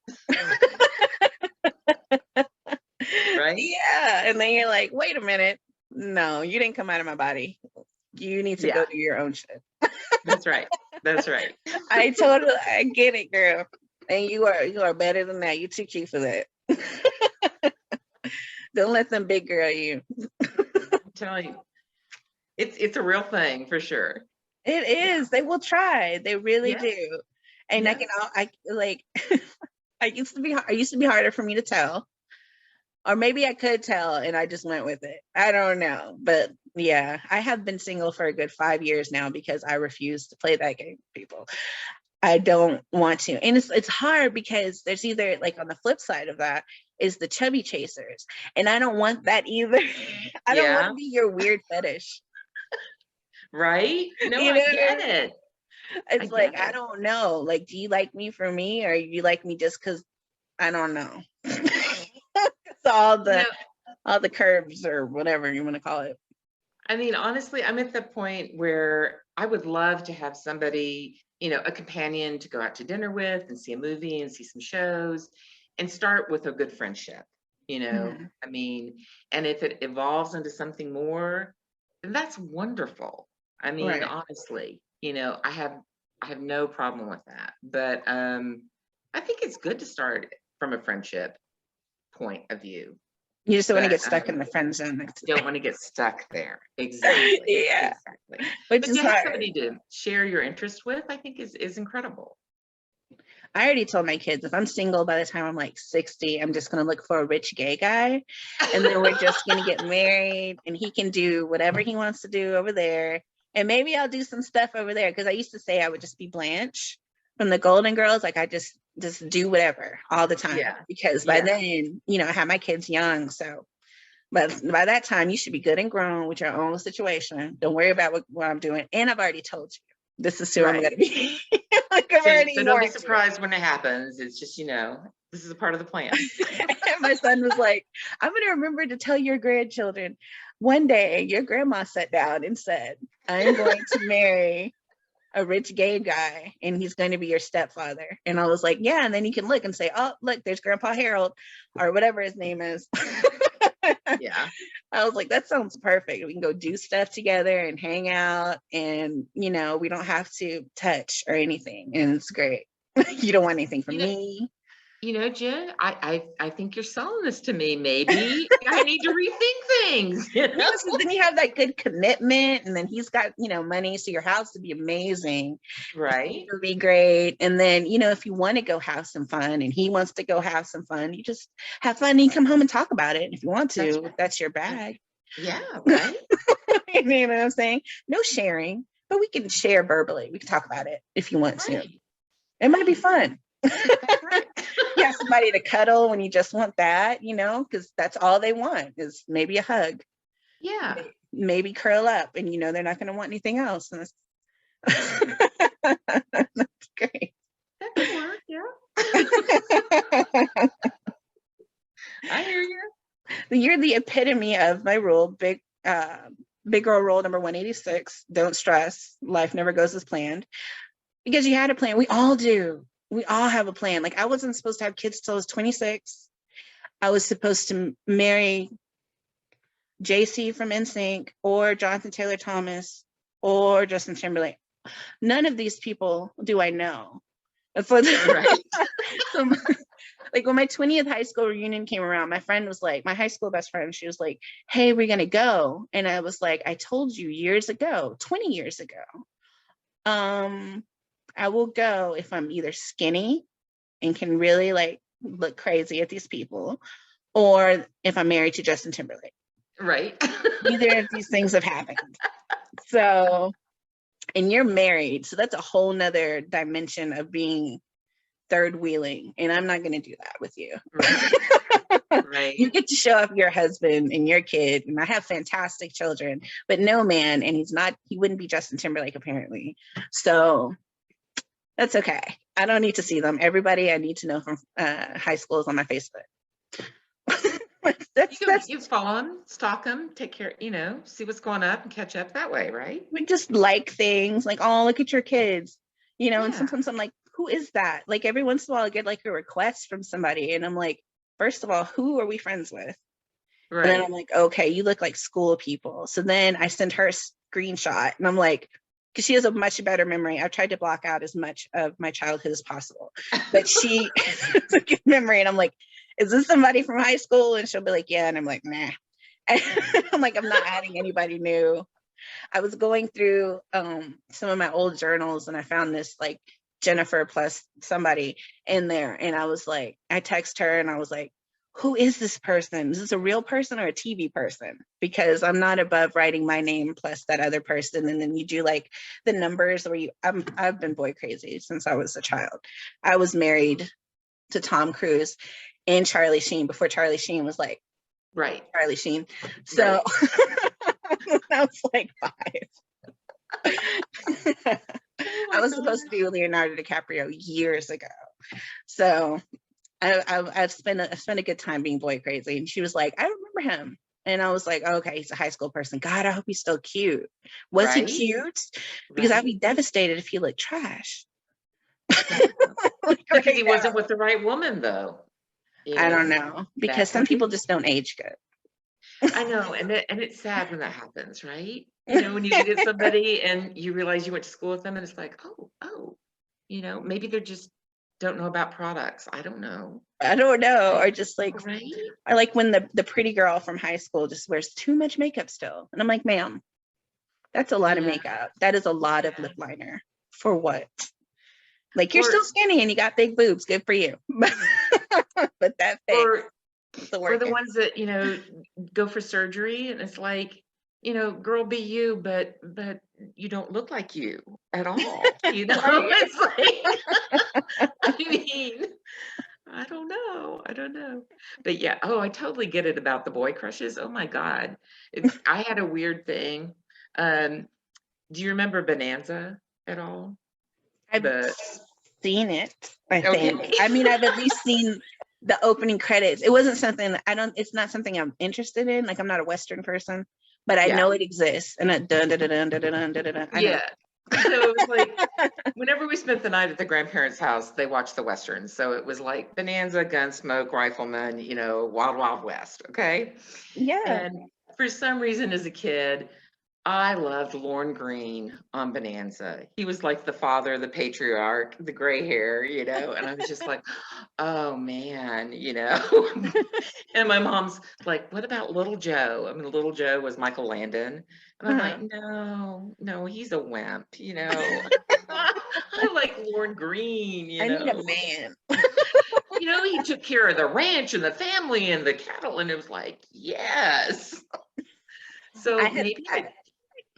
Right?
Yeah. And then you're like, wait a minute. No, you didn't come out of my body. You need to go do your own shit.
That's right.
I get it, girl. And you are better than that. You're too cute for that. Don't let them big girl you.
I'm telling you, it's a real thing for sure.
It is. They will try. They really do. And I used to be harder for me to tell. Or maybe I could tell and I just went with it. I don't know. But yeah, I have been single for a good 5 years now because I refuse to play that game, people. I don't want to. And it's hard because there's either, like, on the flip side of that is the chubby chasers. And I don't want that either. I don't want to be your weird fetish.
Right? No, I get it.
It's like, I don't know. Like, do you like me for me, or you like me just because, I don't know. It's all the curves or whatever you want to call it.
I mean, honestly, I'm at the point where I would love to have somebody, you know, a companion to go out to dinner with and see a movie and see some shows, and start with a good friendship, you know. I mean, and if it evolves into something more, then that's wonderful. I mean, honestly, you know, I have no problem with that. But I think it's good to start from a friendship point of view.
You just don't want to
But
get stuck in the friend zone.
don't want to get stuck there. Exactly.
Yeah.
Exactly.
Which
But
is
to have
hard.
somebody to share your interest with, I think is incredible.
I already told my kids if I'm single by the time I'm like 60, I'm just going to look for a rich gay guy. And then we're just going to get married and he can do whatever he wants to do over there. And maybe I'll do some stuff over there. Cause I used to say I would just be Blanche from the Golden Girls. Like I just do whatever all the time.
Yeah.
Because by then, you know, I have my kids young. So but by that time, you should be good and grown with your own situation. Don't worry about what I'm doing. And I've already told you, this is who I'm going to be. Like I've already
So don't be
warned you.
surprised when it happens. It's just, this is a part of the plan.
My son was like, I'm going to remember to tell your grandchildren one day your grandma sat down and said, I'm going to marry a rich gay guy and he's going to be your stepfather. And I was like, yeah. And then you can look and say, oh, look, there's Grandpa Harold or whatever his name is.
Yeah.
I was like, that sounds perfect. We can go do stuff together and hang out and, you know, we don't have to touch or anything. And it's great. You don't want anything from me.
Jen, I think you're selling this to me. Maybe I need to rethink things.
Yes, and then you have that good commitment, and then he's got, money, so your house would be amazing.
Right.
It would be great. And then, if you want to go have some fun and he wants to go have some fun, you just have fun and you come home and talk about it. If you want to, that's your bag.
Yeah, right.
You know what I'm saying? No sharing, but we can share verbally. We can talk about it if you want to. It might be fun. You have somebody to cuddle when you just want that, because that's all they want is maybe a hug.
Yeah.
Maybe curl up and they're not going to want anything else. And that's great.
That could work, yeah. I hear you.
You're the epitome of my rule. Big girl rule number 186. Don't stress. Life never goes as planned. Because you had a plan. We all do. We all have a plan. Like I wasn't supposed to have kids till I was 26. I was supposed to marry JC from NSYNC or Jonathan Taylor Thomas or Justin Timberlake. None of these people do I know. So, like when my 20th high school reunion came around, my friend was like, my high school best friend, she was like, hey, we're going to go. And I was like, I told you years ago, 20 years ago. I will go if I'm either skinny and can really look crazy at these people, or if I'm married to Justin Timberlake.
Right.
Neither of these things have happened. So, and you're married. So that's a whole nother dimension of being third wheeling. And I'm not going to do that with you.
Right.
You get to show off your husband and your kid. And I have fantastic children, but no man. And he wouldn't be Justin Timberlake apparently. So that's okay. I don't need to see them. Everybody I need to know from high school is on my Facebook.
You follow them, stalk them, take care, see what's going up and catch up that way, right?
We just like things like, oh, look at your kids, and sometimes I'm like, who is that? Like every once in a while I get like a request from somebody and I'm like, first of all, who are we friends with? Right. And then I'm like, okay, you look like school people. So then I send her a screenshot and I'm like, because she has a much better memory. I've tried to block out as much of my childhood as possible, but she has a good memory. And I'm like, is this somebody from high school? And she'll be like, yeah. And I'm like, nah. And I'm like, I'm not adding anybody new. I was going through some of my old journals and I found this like Jennifer plus somebody in there. And I was like, I text her and I was like, who is this person? Is this a real person or a TV person? Because I'm not above writing my name plus that other person. And then you do like the numbers where I've been boy crazy since I was a child. I was married to Tom Cruise and Charlie Sheen before Charlie Sheen was like,
right.
Charlie Sheen. So I was like 5. I was supposed to be with Leonardo DiCaprio years ago. So I've spent a good time being boy crazy. And she was like, I remember him. And I was like, okay, he's a high school person. God, I hope he's still cute. Was he cute? Because I'd be devastated if he looked trash.
Because he wasn't with the right woman, though.
I don't know. Because some people just don't age good.
I know. And it's sad when that happens, right? When you get somebody and you realize you went to school with them and it's like, oh, maybe they're just don't know about products. I don't know.
Or just like,
Right?
I like when the pretty girl from high school just wears too much makeup still. And I'm like, ma'am, that's a lot of
Yeah.
makeup. That is a lot of
Yeah.
lip liner. For what? Like, you're
Or-
still skinny and you got big boobs. Good for you. But that face, it's a
Or the
workout.
ones that, you know, go for surgery and it's like, you know, girl, be you, but you don't look like you at all. You know, it's like, I mean, I don't know. I don't know. But yeah, oh, I totally get it about the boy crushes. Oh my God. I had a weird thing. Do you remember Bonanza at all?
I've
The
seen it, I
Okay.
think. I mean, I've at least seen the opening credits. It wasn't something it's not something I'm interested in. Like, I'm not a Western person, but I
Yeah.
know it exists. And dun, dun, dun, dun, dun, dun, dun, dun, dun, I know.
Yeah. So it was like whenever we spent the night at the grandparents' house, they watched the Westerns. So it was like Bonanza, Gunsmoke, Rifleman, you know, Wild Wild West. Okay.
Yeah.
And for some reason as a kid, I loved Lorne Greene on Bonanza. He was like the father, the patriarch, the gray hair, you know, and I was just like, oh man, you know. And my mom's like, what about Little Joe? I mean, Little Joe was Michael Landon. And I'm like, no, he's a wimp, you know. I like Lorne Greene, you
I need a
know.
man.
You know, he took care of the ranch and the family and the cattle, and it was like, yes. So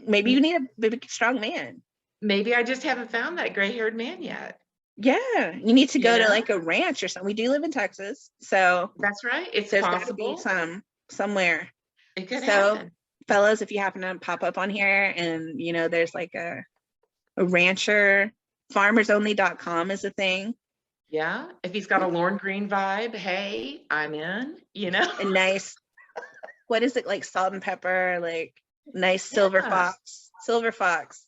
Maybe you need a big, strong man.
maybe I just haven't found that gray-haired man yet.
Yeah, you need to go to
Yeah.
like a ranch or something. We do live in Texas, so
That's right. It's
there's got to be
possible.
somewhere.
It could
So,
happen.
fellas, if you happen to pop up on here and you know there's like a rancher, farmersonly.com is a thing.
Yeah. If he's got a Lorne Greene vibe, hey, I'm in, you know.
A nice, what is it, like salt and pepper, like nice silver
Yeah.
fox. Silver fox.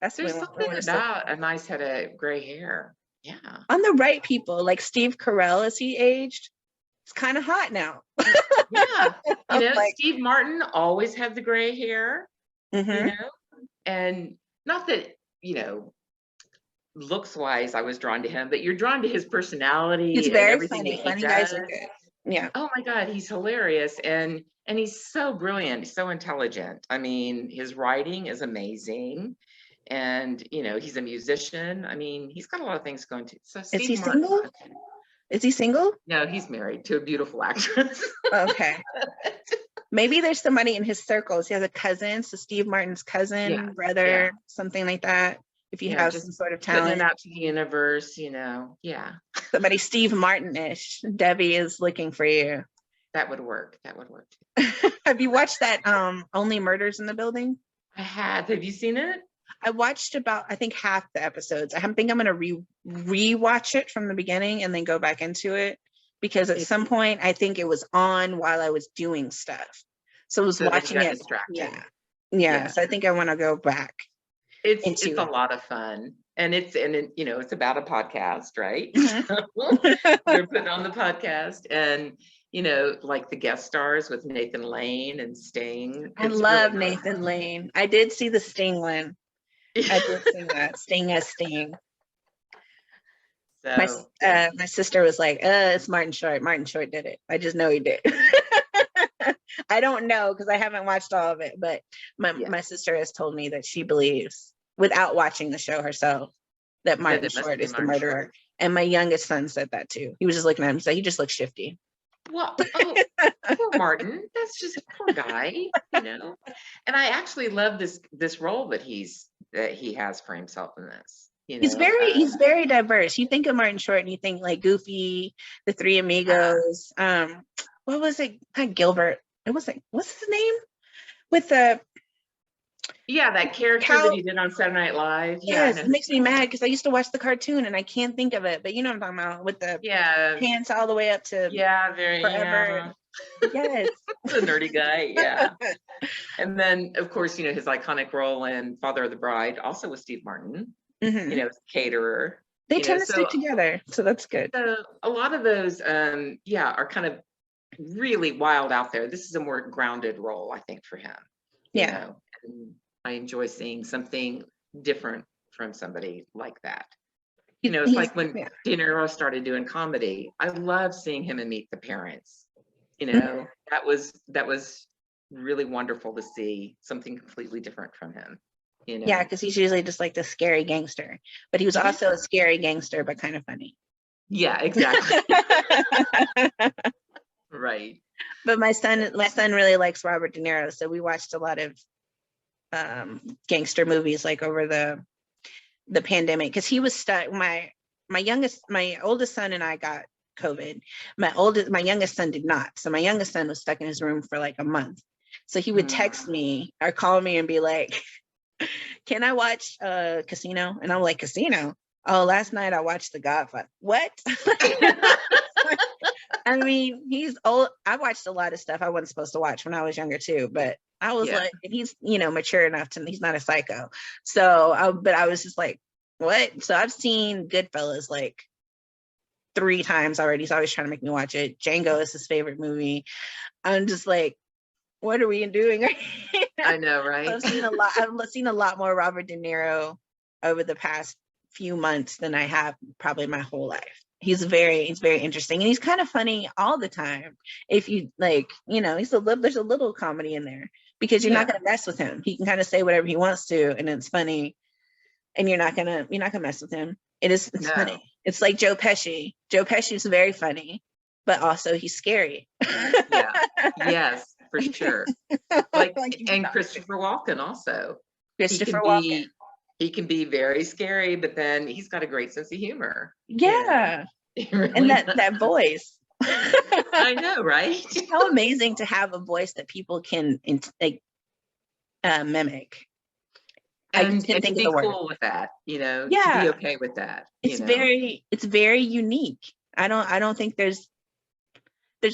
That's
There's
what
something about a nice head of gray hair. Yeah.
on the right people, like Steve Carell as he aged. It's kind of hot now.
Yeah. You know,
Like,
Steve Martin always had the gray hair, you know, and not that, you know, looks wise, I was drawn to him, but you're drawn to his
he's
personality and
very
everything
funny.
that he
Funny guys
does.
are good. Yeah.
Oh my God, he's hilarious and he's so brilliant, so intelligent. I mean, his writing is amazing. And you know, he's a musician. I mean, he's got a lot of things going to. So
Is he
Steve Martin.
single? Is he single?
No, he's married to a beautiful actress.
Okay. Maybe there's somebody in his circles. He has a cousin, so Steve Martin's cousin,
Yeah,
brother, something like that. If you have
just
some sort of
putting
talent,
it out to the universe, you know. Yeah,
somebody Steve Martin-ish. Debbie is looking for you.
that would work. That would work.
Have you watched that Only Murders in the Building?
I have. Have you seen it?
I watched about, I think, half the episodes. I think I'm gonna re-watch it from the beginning and then go back into it, because at some point I think it was on while I was doing stuff. So I was watching it.
Distracted.
Yeah. So I think I want to go back.
It's a lot of fun. And you know, it's about a podcast, right? They're putting on the podcast and you know, like the guest stars with Nathan Lane and Sting.
I love Nathan Lane. I did see the Sting one. I did see that. Sting as Sting.
So
my sister was like, it's Martin Short. Martin Short did it. I just know he did. I don't know because I haven't watched all of it, but my sister has told me that she believes, without watching the show herself, that Martin Short is the murderer. And my youngest son said that too. He was just looking at him and said, he just looks shifty.
Well, poor Martin. That's just a poor guy, you know. And I actually love this role that he has for himself in this. You know,
he's very diverse. You think of Martin Short and you think like Goofy, The Three Amigos. What was it? Not Gilbert. It was like, what's his name? With the
that character that he did on Saturday Night Live.
Yes, it makes me mad because I used to watch the cartoon and I can't think of it, but you know what I'm talking about, with the pants all the way up to forever. Yes.
The nerdy guy. Yeah. And then of course, you know, his iconic role in Father of the Bride, also with Steve Martin, you know, caterer.
They tend to stick together, so that's good.
So a lot of those are kind of really wild out there. This is a more grounded role, I think, for him. You know? And I enjoy seeing something different from somebody like that. You know, it's like when
Yeah.
De Niro started doing comedy. I love seeing him in Meet the Parents. You know, that was really wonderful to see something completely different from him. You know.
Yeah, because he's usually just like the scary gangster, but he was also a scary gangster, but kind of funny.
Yeah, exactly. Right.
But my son really likes Robert De Niro, so we watched a lot of gangster movies like over the pandemic, because he was stuck. My oldest son and I got COVID. My youngest son did not. So my youngest son was stuck in his room for like a month. So he would text me or call me and be like, "Can I watch Casino?" And I'm like, "Casino? Oh, last night I watched The Godfather." What? I mean, he's old. I watched a lot of stuff I wasn't supposed to watch when I was younger too, but I was like, he's, mature enough to, he's not a psycho. So, but I was just like, what? So I've seen Goodfellas like 3 times already. He's always trying to make me watch it. Django is his favorite movie. I'm just like, what are we doing?
I know, right?
I've seen a lot more Robert De Niro over the past few months than I have probably my whole life. He's very interesting, and he's kind of funny all the time. If you like, there's a little comedy in there because you're not going to mess with him. He can kind of say whatever he wants to, and it's funny, and you're not gonna mess with him. It's funny. It's like Joe Pesci. Joe Pesci is very funny, but also he's scary.
Yeah. Yes, for sure. Like and Christopher Walken also.
Christopher Walken.
He can be very scary, but then he's got a great sense of humor.
Yeah. Really and that voice.
I know, right?
How amazing to have a voice that people can mimic.
And to be cool with that, to be okay with that.
It's very unique. I don't think there's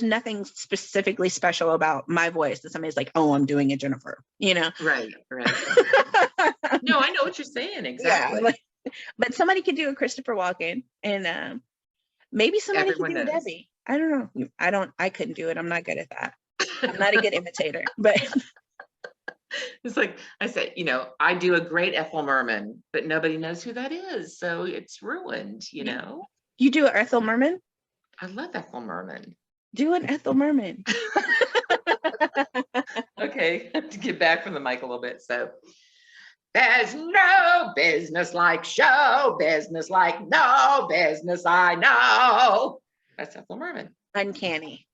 nothing specifically special about my voice that somebody's like, oh, I'm doing a Jennifer,
Right. No, I know what you're saying. Exactly.
Yeah, but somebody could do a Christopher Walken, and maybe somebody could do a Debbie. I don't know. I couldn't do it. I'm not good at that. I'm not a good imitator, but
it's like I said, I do a great Ethel Merman, but nobody knows who that is. So it's ruined,
You do an Ethel Merman?
I love Ethel Merman.
Do an Ethel Merman.
Okay, to get back from the mic a little bit. So there's no business like show business, like no business I know. That's Ethel Merman.
Uncanny.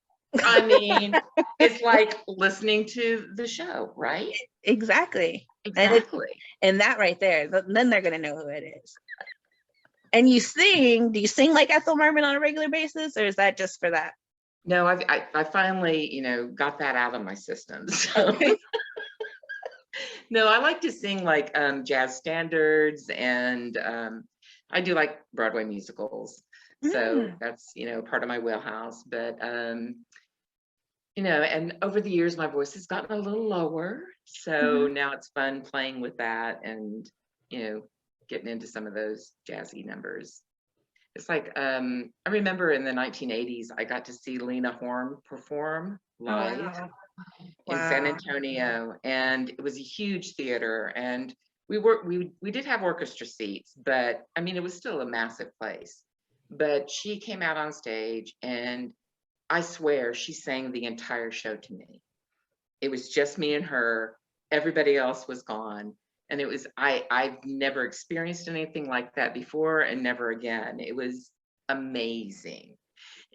I mean, it's like listening to the show, right?
Exactly.
Exactly.
And that right there, then they're going to know who it is. And do you sing like Ethel Merman on a regular basis, or is that just for that?
No, I finally, got that out of my system. So. Okay. No, I like to sing like jazz standards, and I do like Broadway musicals. So that's, part of my wheelhouse. But, and over the years, my voice has gotten a little lower. So now it's fun playing with that and, getting into some of those jazzy numbers. It's like, I remember in the 1980s, I got to see Lena Horne perform live in San Antonio, and it was a huge theater, and we did have orchestra seats, but I mean, it was still a massive place. But she came out on stage, and I swear she sang the entire show to me. It was just me and her. Everybody else was gone. And it was, I've never experienced anything like that before, and never again. It was amazing.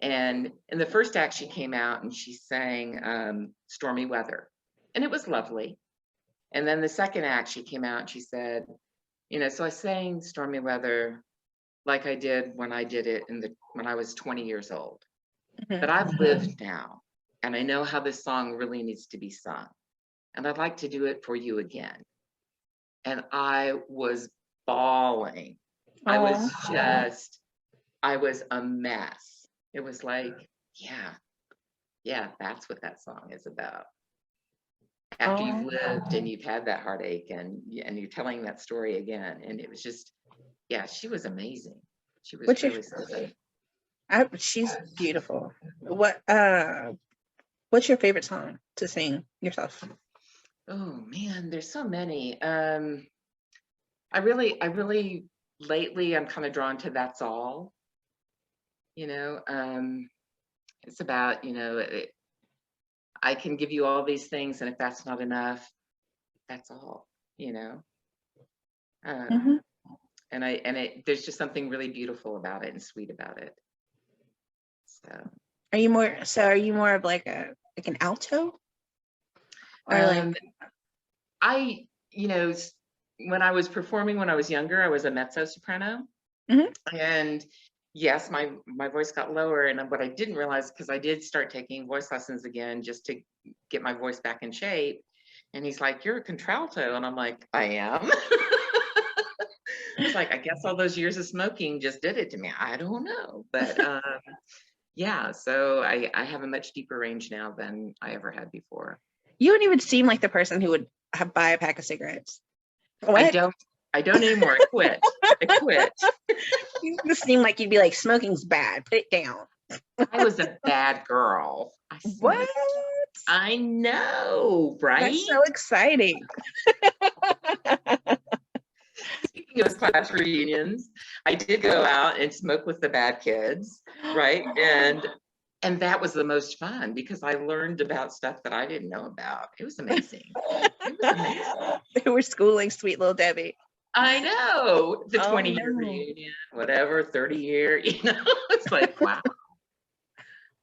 And in the first act, she came out and she sang Stormy Weather, and it was lovely. And then the second act, she came out and she said, so I sang Stormy Weather like I did when I did it when I was 20 years old. But I've lived now, and I know how this song really needs to be sung. And I'd like to do it for you again. And I was bawling. I was a mess. It was like, yeah, that's what that song is about. After you've lived and you've had that heartache, and you're telling that story again. And it was just, she was amazing. She was really something.
She's beautiful. What's your favorite song to sing yourself?
Oh man, there's so many. I really lately I'm kind of drawn to That's All. It's about, I can give you all these things, and if that's not enough, that's all,
Mm-hmm.
There's just something really beautiful about it and sweet about it. So
Are you more of like an alto? Or
I, when I was performing when I was younger, I was a mezzo soprano.
Mm-hmm.
And yes, my voice got lower. And what I didn't realize, because I did start taking voice lessons again just to get my voice back in shape. And he's like, "You're a contralto." And I'm like, "I am." It's like, I guess all those years of smoking just did it to me. I don't know. But yeah, so I have a much deeper range now than I ever had before.
You don't even seem like the person who would buy a pack of cigarettes. What?
I don't anymore. I quit.
You just seem like you'd be like, smoking's bad. Put it down.
I was a bad girl.
What?
I know, right?
That's so exciting.
Speaking of class reunions, I did go out and smoke with the bad kids, right? And that was the most fun because I learned about stuff that I didn't know about. It was amazing.
They were schooling sweet little Debbie.
I know. The 20-year reunion, whatever, 30-year, it's like, wow.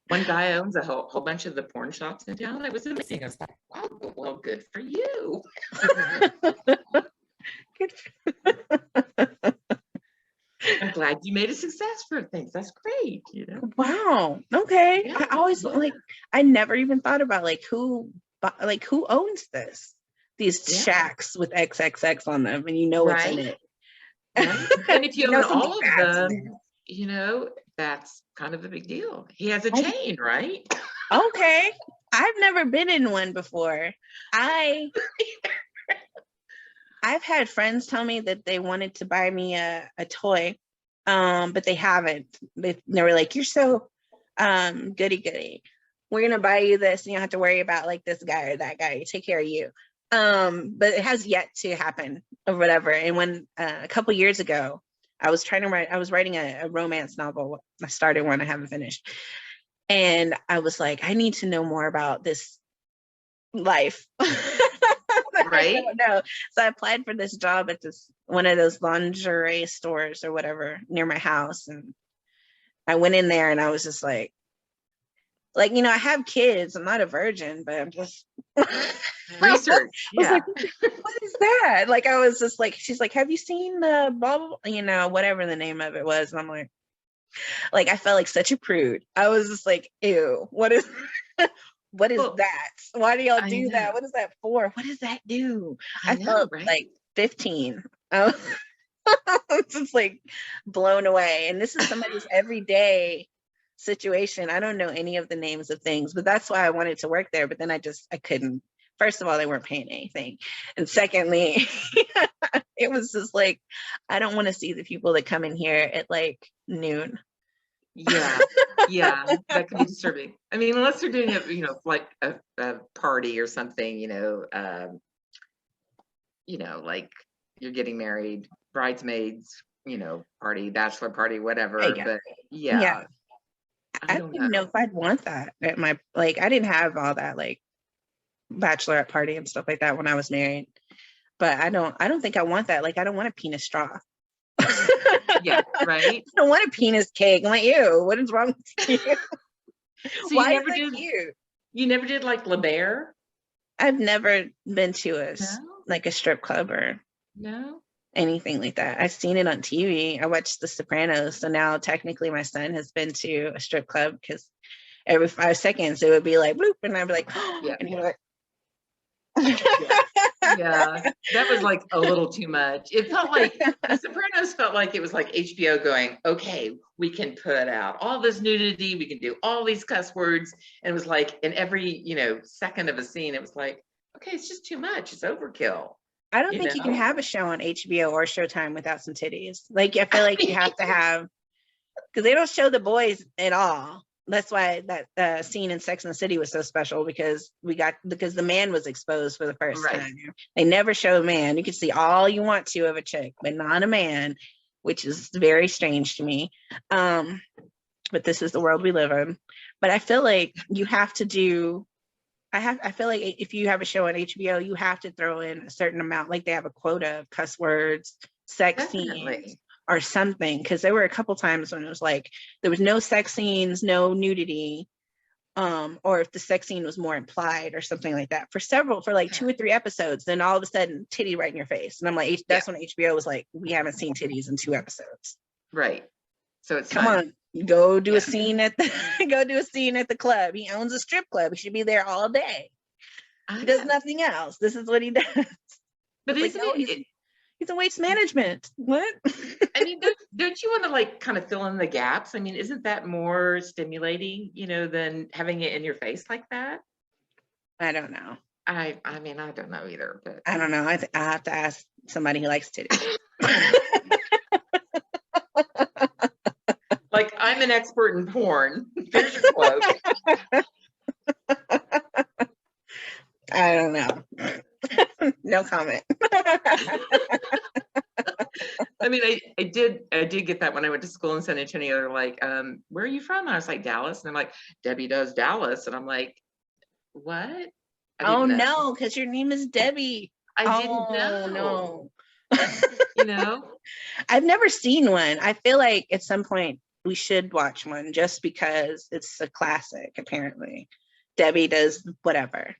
One guy owns a whole bunch of the porn shops in town. It was amazing. I was like, wow, well, good for you.
Good.
I'm glad you made a success for things. That's great.
Wow. Okay.
Yeah,
I always I never even thought about who owns these shacks with XXX on them, and what's in it.
Right? And if you own all of them, that's kind of a big deal. He has a chain, right?
Okay. I've never been in one before. I've had friends tell me that they wanted to buy me a toy, but they haven't. They were like, "You're so goody. We're gonna buy you this, and you don't have to worry about this guy or that guy. Take care of you." But it has yet to happen or whatever. And when a couple years ago, I was writing a romance novel. I started one, I haven't finished. And I was like, I need to know more about this life. Right? No. So I applied for this job at one of those lingerie stores or whatever near my house. And I went in there and I was just like, I have kids. I'm not a virgin, but I'm just
research.
I was like, what is that? I was just like, she's like, have you seen the blah, blah, whatever the name of it was? And I'm like, I felt like such a prude. I was just like, ew, what is what is that? Why do y'all do that? What is that for? What does that do? I felt like 15. I was just blown away. And this is somebody's everyday situation. I don't know any of the names of things, but that's why I wanted to work there. But then I couldn't. First of all, they weren't paying anything. And secondly, it was just I don't want to see the people that come in here at noon.
Yeah, that could be disturbing. I mean, unless they're doing a party or something, you're getting married, bridesmaids, party, bachelor party, whatever. But yeah.
I don't even know if I'd want that at my I didn't have all that bachelorette party and stuff like that when I was married. But I don't think I want that. I don't want a penis straw.
Yeah, right.
I don't want a penis cake. I'm like, ew, what is wrong with you?
So
why is that cute?
You never did La Bear?
I've never been to a strip club or anything like that. I've seen it on TV. I watched The Sopranos, so now technically my son has been to a strip club because every 5 seconds it would be like bloop, and I'd be like, oh, and he was like,
yeah, that was a little too much. It felt like The Sopranos felt like it was like HBO going, okay, we can put out all this nudity, we can do all these cuss words, and it was in every second of a scene, it was like, okay, it's just too much, it's overkill.
I don't think you can have a show on HBO or Showtime without some titties. I feel like you have to have, because they don't show the boys at all. That's why that scene in Sex and the City was so special, because the man was exposed for the first time. They never show a man. You can see all you want to of a chick, but not a man. which is very strange to me. But this is the world we live in. But I feel like you have to do, I feel like if you have a show on HBO, you have to throw in a certain amount, like they have a quota of cuss words, sex scenes, or something. Because there were a couple times when it was like there was no sex scenes, no nudity, or if the sex scene was more implied or something like that. For like 2 or 3 episodes, then all of a sudden titty right in your face, and I'm like, that's when HBO was like, we haven't seen titties in 2 episodes.
Right. So it's
come on. Go do a scene at the club. He owns a strip club. He should be there all day. He does nothing else. This is what he does.
But isn't
like, no, he's in waste management. What?
I mean, don't you want to like kind of fill in the gaps? I mean, isn't that more stimulating, than having it in your face like that?
I don't know.
I mean, I don't know either, but
I don't know. I have to ask somebody who likes titties.
Like, I'm an expert in porn. Here's your quote.
I don't know. No comment.
I mean, I did get that when I went to school in San Antonio. They're like, where are you from? And I was like, Dallas. And they're like, Debbie does Dallas. And I'm like, what?
Oh no, because your name is Debbie.
I didn't know.
No. I've never seen one. I feel like at some point we should watch one just because it's a classic, apparently. Debbie does whatever.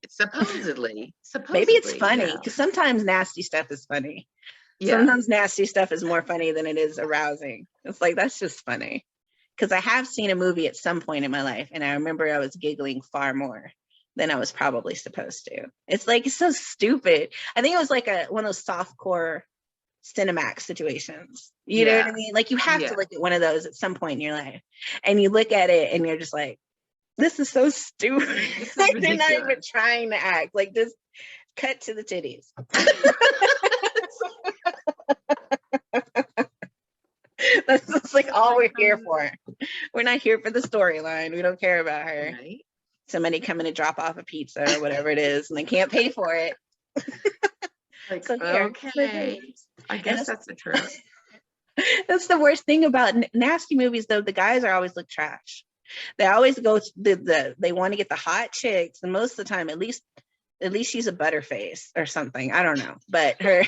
Supposedly.
Maybe it's funny because sometimes nasty stuff is funny. Yeah. Sometimes nasty stuff is more funny than it is arousing. It's like, that's just funny. Because I have seen a movie at some point in my life, and I remember I was giggling far more than I was probably supposed to. It's like, it's so stupid. I think it was like one of those softcore Cinemax situations. You know what I mean? Like, you have to look at one of those at some point in your life, and you look at it and you're just like, this is so stupid. Like, they're not even trying to act. Like, just cut to the titties. That's just like all we're here for. We're not here for the storyline. We don't care about her. Right. Somebody coming to drop off a pizza or whatever it is, and they can't pay for it.
Like, so okay, I guess that's the truth.
That's the worst thing about nasty movies, though. The guys always look trash. They always go they want to get the hot chicks, and most of the time, at least she's a butterface or something. I don't know, but her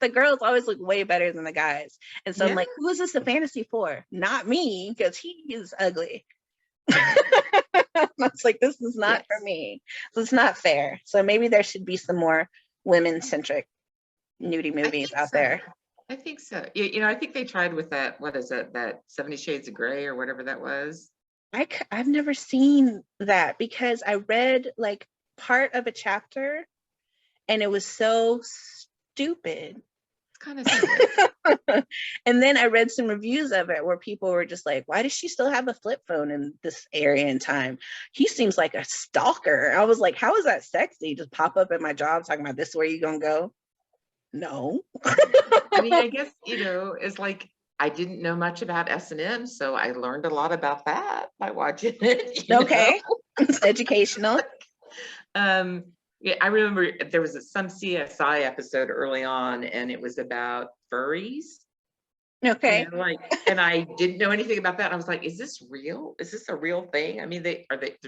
the girls always look way better than the guys. And so I'm like, who is this a fantasy for? Not me, because he is ugly. It's like, this is not for me. So it's not fair. So maybe there should be some more women-centric nudie movies out there.
I think so. I think they tried with that. What is it? That 70 Shades of Grey or whatever that was.
I've never seen that because I read like part of a chapter and it was so stupid.
It's kind of stupid.
And then I read some reviews of it where people were just like, why does she still have a flip phone in this area in time? He seems like a stalker. I was like, how is that sexy? Just pop up at my job talking about, this is where you gonna go? No.
I mean, I guess, it's like, I didn't know much about S&M, so I learned a lot about that by watching it.
Okay. It's educational.
Yeah, I remember there was some CSI episode early on, and it was about furries.
Okay.
And I didn't know anything about that. I was like, is this real? Is this a real thing? I mean, they're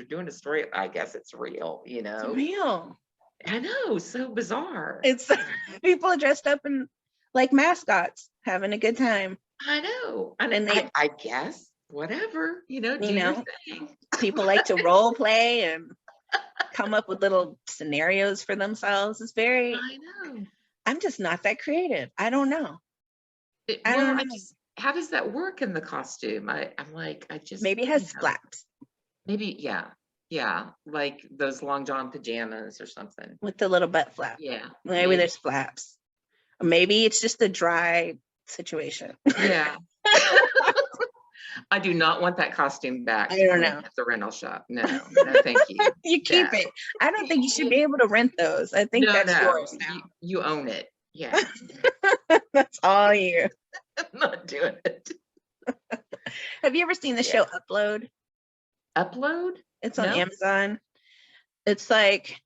doing a story. I guess it's real,
It's real.
I know, so bizarre.
It's people are dressed up in like mascots, having a good time.
I know. And I guess, whatever, do your thing.
People like to role play and come up with little scenarios for themselves. It's very,
I know.
I'm just not that creative. I don't know.
How does that work in the costume? I'm like,
maybe it has flaps.
Maybe, yeah, like those long john pajamas or something
with the little butt flap.
Yeah,
maybe there's flaps. Or maybe it's just a dry situation.
Yeah. I do not want that costume back.
I don't know.
At the rental shop. No, thank you.
You keep it. I don't think you should be able to rent those. I think that's yours now.
You own it. Yeah.
That's all you.
I'm not doing it.
Have you ever seen the show Upload?
Upload?
It's on Amazon. It's like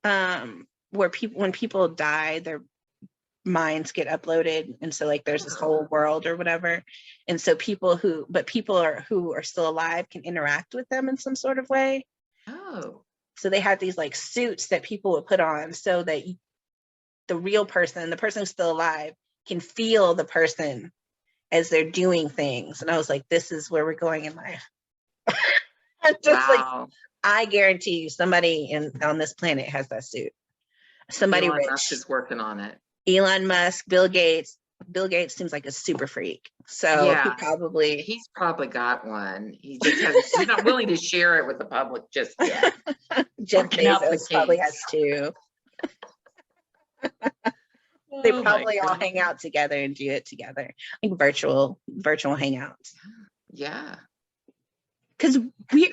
where when people die, their minds get uploaded, and so like there's this whole world or whatever, and so people who are still alive can interact with them in some sort of way.
Oh.
So they had these like suits that people would put on so that the real person, the person who's still alive, can feel the person as they're doing things. And I was like, this is where we're going in life. Just
wow.
like, I guarantee you somebody on this planet has that suit. Somebody
Elon
rich.
Musk is working on it.
Elon Musk, Bill Gates. Bill Gates seems like a super freak. So
Yeah, he's probably got one. He just hasn't, he's not willing to share it with the public just yet.
Jeff
Working out the
Bezos probably has
kinks.
two. They
Oh my
probably all
God.
hang out together and do it together, like virtual hangouts.
Yeah.
Because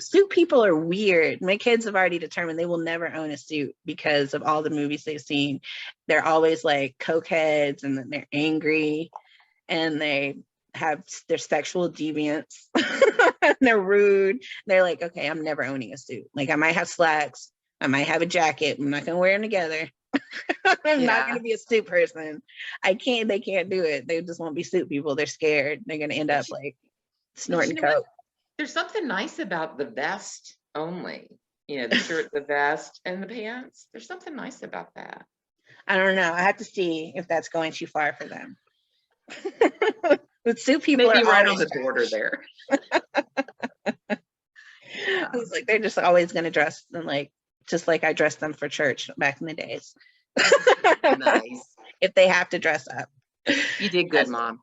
suit people are weird. My kids have already determined they will never own a suit because of all the movies they've seen. They're always like cokeheads, and then they're angry, and they have their sexual deviance. And they're rude. They're like, okay, I'm never owning a suit. Like, I might have slacks, I might have a jacket, I'm not gonna wear them together. I'm not gonna be a suit person. They can't do it. They just won't be suit people. They're scared. They're gonna end up like snorting coke.
There's something nice about the vest only. You know, the shirt, the vest, and the pants. There's something nice about that.
I don't know. I have to see if that's going too far for them. But suit people
maybe
are
right on the border there.
It's like they're just always going to dress and like just like I dressed them for church back in the days.
Nice.
If they have to dress up.
You did good, Mom.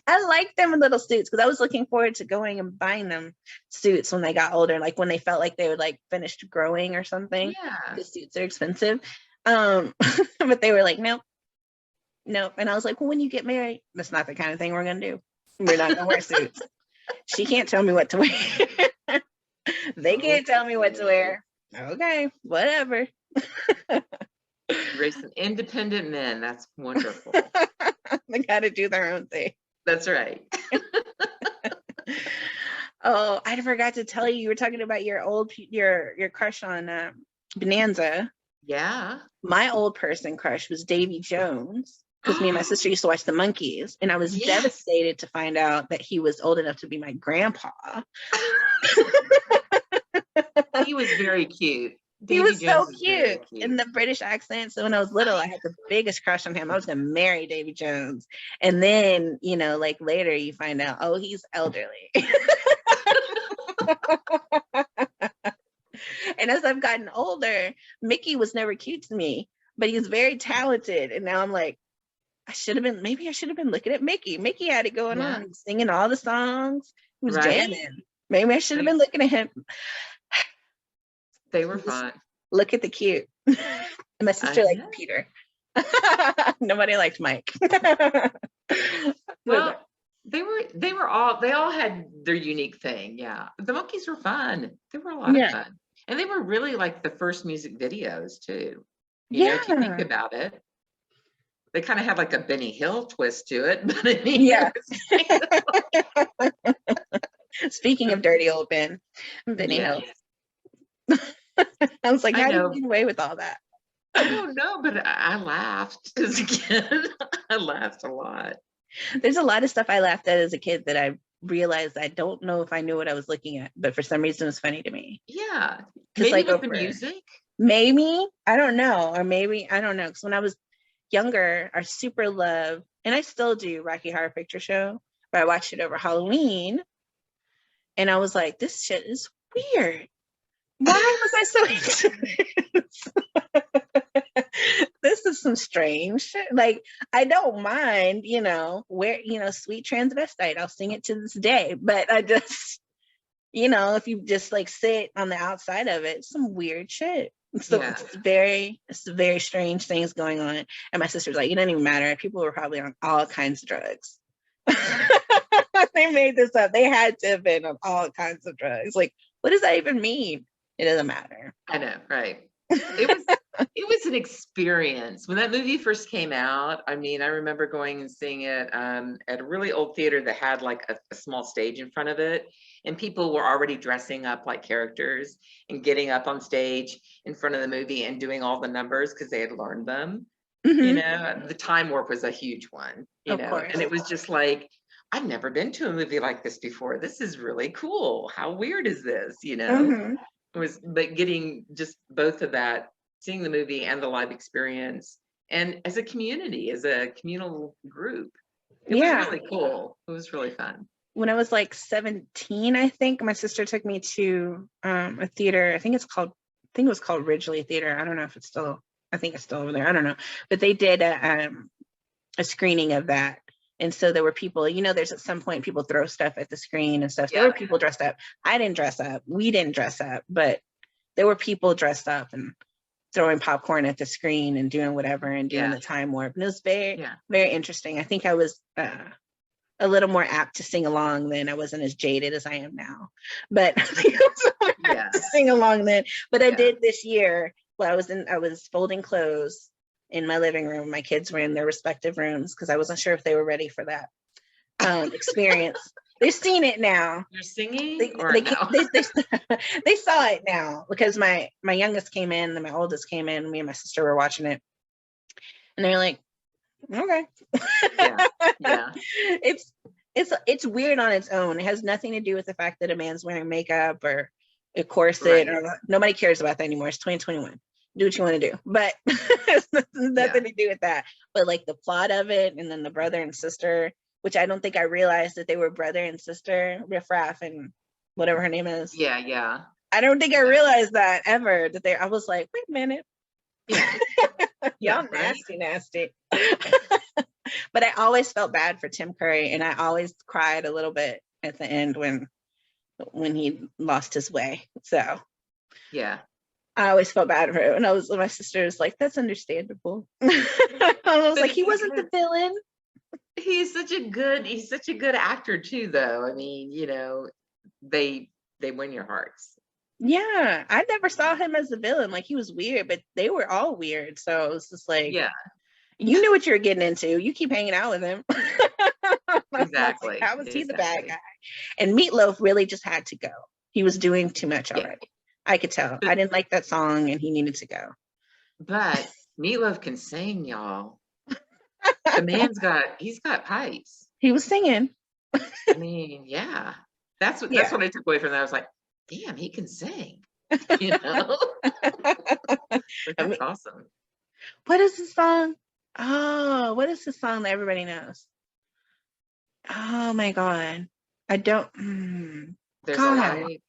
I like them in little suits because I was looking forward to going and buying them suits when they got older, like when they felt like they would like finished growing or something.
Yeah.
The suits are expensive. But they were like, nope. And I was like, well, when you get married, that's not the kind of thing we're gonna do. We're not gonna wear suits. She can't tell me what to wear. They can't tell me what to wear. Okay, whatever.
Raise some independent men. That's wonderful.
They gotta do their own thing.
That's right.
Oh, I forgot to tell you, you were talking about your crush on Bonanza.
Yeah.
My old person crush was Davy Jones, because me and my sister used to watch the Monkees, and I was devastated to find out that he was old enough to be my grandpa.
He was very cute.
He was so cute in the British accent. So when I was little, I had the biggest crush on him. I was gonna marry Davy Jones. And then, like later you find out, oh, he's elderly. And as I've gotten older, Mickey was never cute to me, but he's very talented. And now I'm like, maybe I should have been looking at Mickey. Mickey had it going on. He was singing all the songs. He was jamming. Maybe I should have been looking at him.
They were fun.
Look at the cute. And my sister liked Peter. Nobody liked Mike.
Well, they all had their unique thing. Yeah. The Monkees were fun. They were a lot of fun. And they were really like the first music videos too. You know, if you think about it. They kind of had like a Benny Hill twist to it. But I mean,
Speaking of dirty old Benny Hill. I was like, how do you get away with all that?
I don't know, but I laughed as a kid. I laughed a lot.
There's a lot of stuff I laughed at as a kid that I realized I don't know if I knew what I was looking at, but for some reason it was funny to me.
Yeah. Maybe with the music?
Maybe. I don't know. Or maybe, I don't know. Because when I was younger, I super loved, and I still do, Rocky Horror Picture Show, but I watched it over Halloween. And I was like, this shit is weird. Why was I so into this? This is some strange shit. Like, I don't mind, where, sweet transvestite. I'll sing it to this day. But I just, if you just like sit on the outside of it, some weird shit. So it's very strange things going on. And my sister's like, it doesn't even matter. People were probably on all kinds of drugs. They made this up. They had to have been on all kinds of drugs. Like, what does that even mean? It doesn't matter.
I know, right? It was an experience when that movie first came out. I mean, I remember going and seeing it at a really old theater that had like a small stage in front of it, and people were already dressing up like characters and getting up on stage in front of the movie and doing all the numbers because they had learned them. You
Mhm.
know, the time warp was a huge one, you
Of
know,
course.
and it was just like, I've never been to a movie like this before. This is really cool. How weird is this? You know,
Mhm.
it was, but getting just both of that, seeing the movie and the live experience, and as a community, as a communal group, it was
Yeah.
really cool. It was really fun.
When I was like 17, I think my sister took me to a theater. I think it was called Ridgely Theater. I don't know if it's still, I think it's still over there. I don't know. But they did a screening of that. And so there were people, there's at some point people throw stuff at the screen and stuff. There
Yeah.
were people dressed up. I didn't dress up. We didn't dress up, but there were people dressed up and throwing popcorn at the screen and doing whatever and doing
Yeah.
the time warp. And it was very,
Yeah.
very interesting. I think I was a little more apt to sing along then. I wasn't as jaded as I am now, but I think I was more apt
Yeah.
to sing along then. But I
Yeah.
did this year. Well, I was folding clothes in my living room. My kids were in their respective rooms because I wasn't sure if they were ready for that experience. They've seen it now.
You're singing
They,
or
they,
no?
they saw it now because my youngest came in and my oldest came in. Me and my sister were watching it, and they're like, okay.
Yeah. Yeah.
It's weird on its own. It has nothing to do with the fact that a man's wearing makeup or a corset,
Right.
or nobody cares about that anymore. It's 2021. Do what you want to do, but it's nothing to do with that. But like the plot of it, and then the brother and sister, which I don't think I realized that they were brother and sister, Riff Raff and whatever her name is.
Yeah. Yeah.
I don't think I realized that ever. I was like, wait a minute.
Yeah.
Y'all
Right.
nasty. But I always felt bad for Tim Curry, and I always cried a little bit at the end when he lost his way. So
Yeah.
I always felt bad for him. And my sister was like, that's understandable. I was
But
like, he wasn't the villain.
he's such a good actor too, though. I mean, you know, they win your hearts.
Yeah, I never saw him as the villain. Like, he was weird, but they were all weird. So it was just like,
Yeah,
you knew what you were getting into. You keep hanging out with him.
exactly.
How was he the bad guy? And Meatloaf really just had to go. He was doing too much
Yeah.
already. I could tell.
But,
I didn't like that song, and he needed to go.
but Meatloaf can sing, y'all. The man's he's got pipes.
He was singing.
I mean, yeah. That's what I took away from that. I was like, damn, he can sing. You know? That's awesome.
What is the song? Oh, what is the song that everybody knows? Oh my God. I don't.
There's
God.
a light.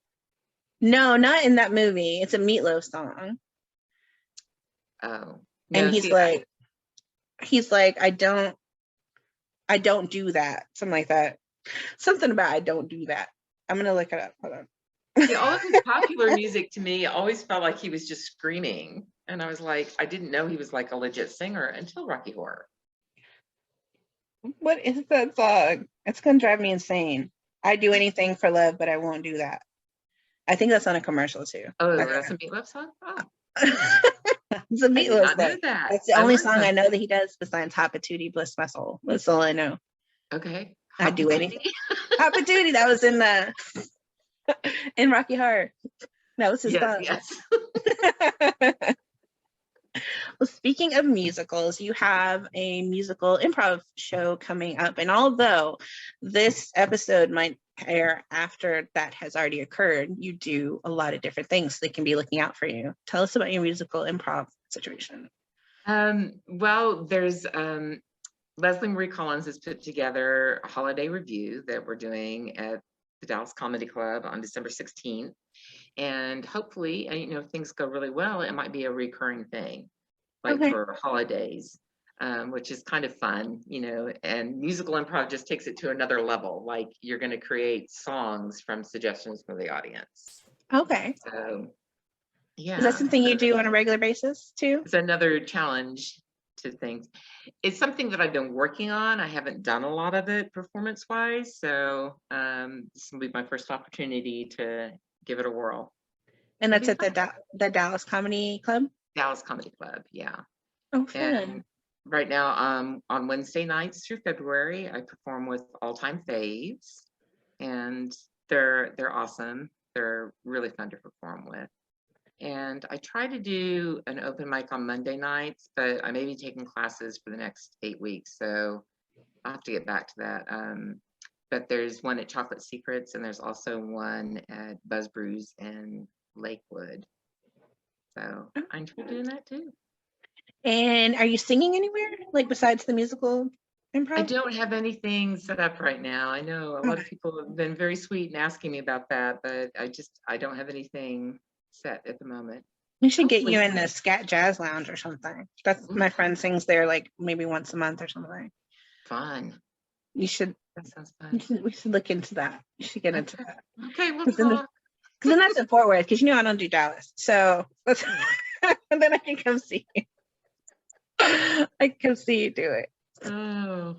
No, not in that movie. It's a Meatloaf song.
Oh.
And
No,
he's like, I don't do that. Something like that. Something about I don't do that. I'm gonna look it up. Hold on.
see, all of his popular music to me always felt like he was just screaming. And I was like, I didn't know he was like a legit singer until Rocky Horror.
What is that song? It's gonna drive me insane. I do anything for love, but I won't do that. I think that's on a commercial too.
Oh, that's a Meatloaf song? Oh,
It's a
I did
Meatloaf
not know
song.
that.
That's the
I
only
learned
song I know
something.
that he does besides Hoppa Bless My Soul. That's all I know.
Okay.
I do anything. Hoppa that was in the in Rocky Horror. That was his
Yes,
song.
yes.
Well, speaking of musicals, you have a musical improv show coming up. And although this episode might air after that has already occurred, you do a lot of different things that can be looking out for you. Tell us about your musical improv situation.
Well, there's Leslie Marie Collins has put together a holiday review that we're doing at the Dallas Comedy Club on December 16th. And hopefully, you know, if things go really well, it might be a recurring thing, like for holidays, which is kind of fun, you know. And musical improv just takes it to another level. Like, you're going to create songs from suggestions from the audience.
Okay.
So, yeah.
Is that something you do on a regular basis too?
It's another challenge to things. It's something that I've been working on. I haven't done a lot of it performance-wise. So this will be my first opportunity to give it a whirl.
And that's at the Dallas Comedy Club?
Dallas Comedy Club, yeah.
Oh, fun.
And right now, on Wednesday nights through February, I perform with All Time Faves, and they're awesome. They're really fun to perform with. And I try to do an open mic on Monday nights, but I may be taking classes for the next 8 weeks. So I'll have to get back to that. But there's one at Chocolate Secrets, and there's also one at Buzz Brews in Lakewood. So I enjoy doing that too.
And are you singing anywhere, like besides the musical improv?
I don't have anything set up right now. I know a lot of people have been very sweet in asking me about that, but I don't have anything set at the moment.
We should get you in the Scat Jazz Lounge or something. That's my friend sings there like maybe once a month or something.
Fun.
You should.
That sounds fun.
We should look into that. You should get into that.
Okay, we'll talk.
Because then that's in Fort Worth. Because you know I don't do Dallas, so and then I can come see you. I can come see you do it.
Oh.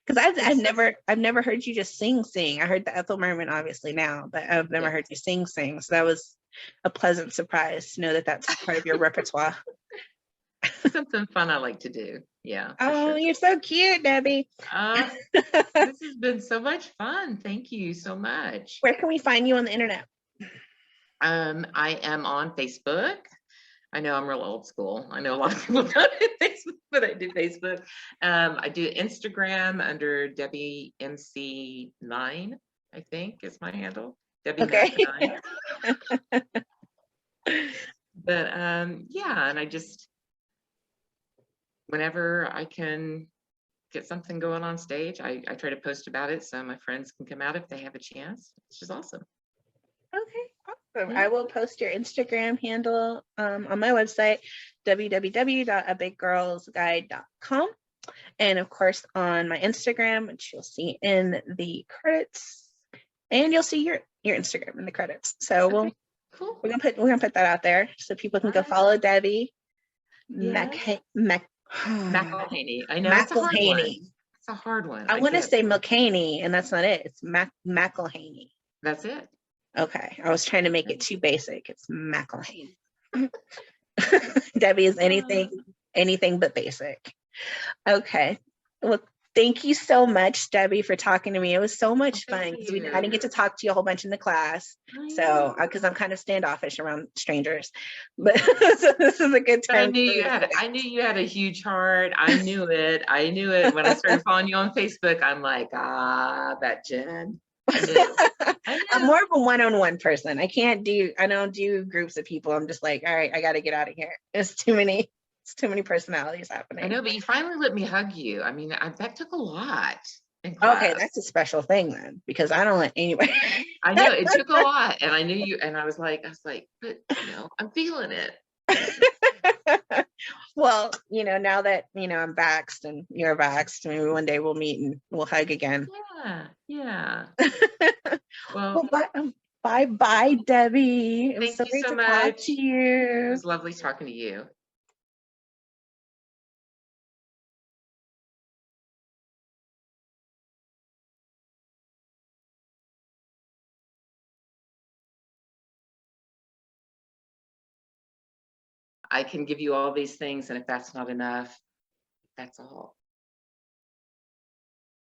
Because I've never heard you just sing. I heard the Ethel Merman obviously now, but I've never heard you sing. So that was a pleasant surprise to know that that's part of your repertoire.
Something fun I like to do. Yeah.
Oh, you're so cute, Debbie.
This has been so much fun. Thank you so much.
Where can we find you on the internet?
I am on Facebook. I know I'm real old school. I know a lot of people don't do Facebook, but I do Facebook. I do Instagram under Debbie MC9, I think is my handle. Debbie Mac9. But yeah, and I just, whenever I can get something going on stage, I try to post about it so my friends can come out if they have a chance. It's just awesome.
Okay, awesome. I will post your Instagram handle on my website, www.abiggirlsguide.com. And of course on my Instagram, which you'll see in the credits. And you'll see your Instagram in the credits. So
cool.
We're gonna put that out there so people can go follow Debbie. McIlhany.
I know it's a hard one. It's a hard one.
I want to say McIlhany, and that's not it. It's McIlhany.
That's it.
Okay, I was trying to make it too basic. It's McIlhany. Debbie is anything but basic. Okay. Well, thank you so much, Debbie, for talking to me. It was so much fun because I didn't get to talk to you a whole bunch in the class. So, because I'm kind of standoffish around strangers, but so this is a good time.
I knew you had a huge heart. I knew it. When I started following you on Facebook. I'm like, that Jen. I knew.
I'm more of a one-on-one person. I don't do groups of people. I'm just like, all right, I got to get out of here. It's too many personalities happening.
I know, but you finally let me hug you. I mean, that took a lot.
Okay, that's a special thing then, because I don't let anybody.
I know it took a lot, and I knew you, and I was like, but I'm feeling it.
Well, now that I'm vaxxed and you're vaxxed, maybe one day we'll meet and we'll hug again.
Yeah.
Well, bye, Debbie. It was
so great to
much. Talk to you.
It was lovely talking to you. I can give you all these things, and if that's not enough, that's all.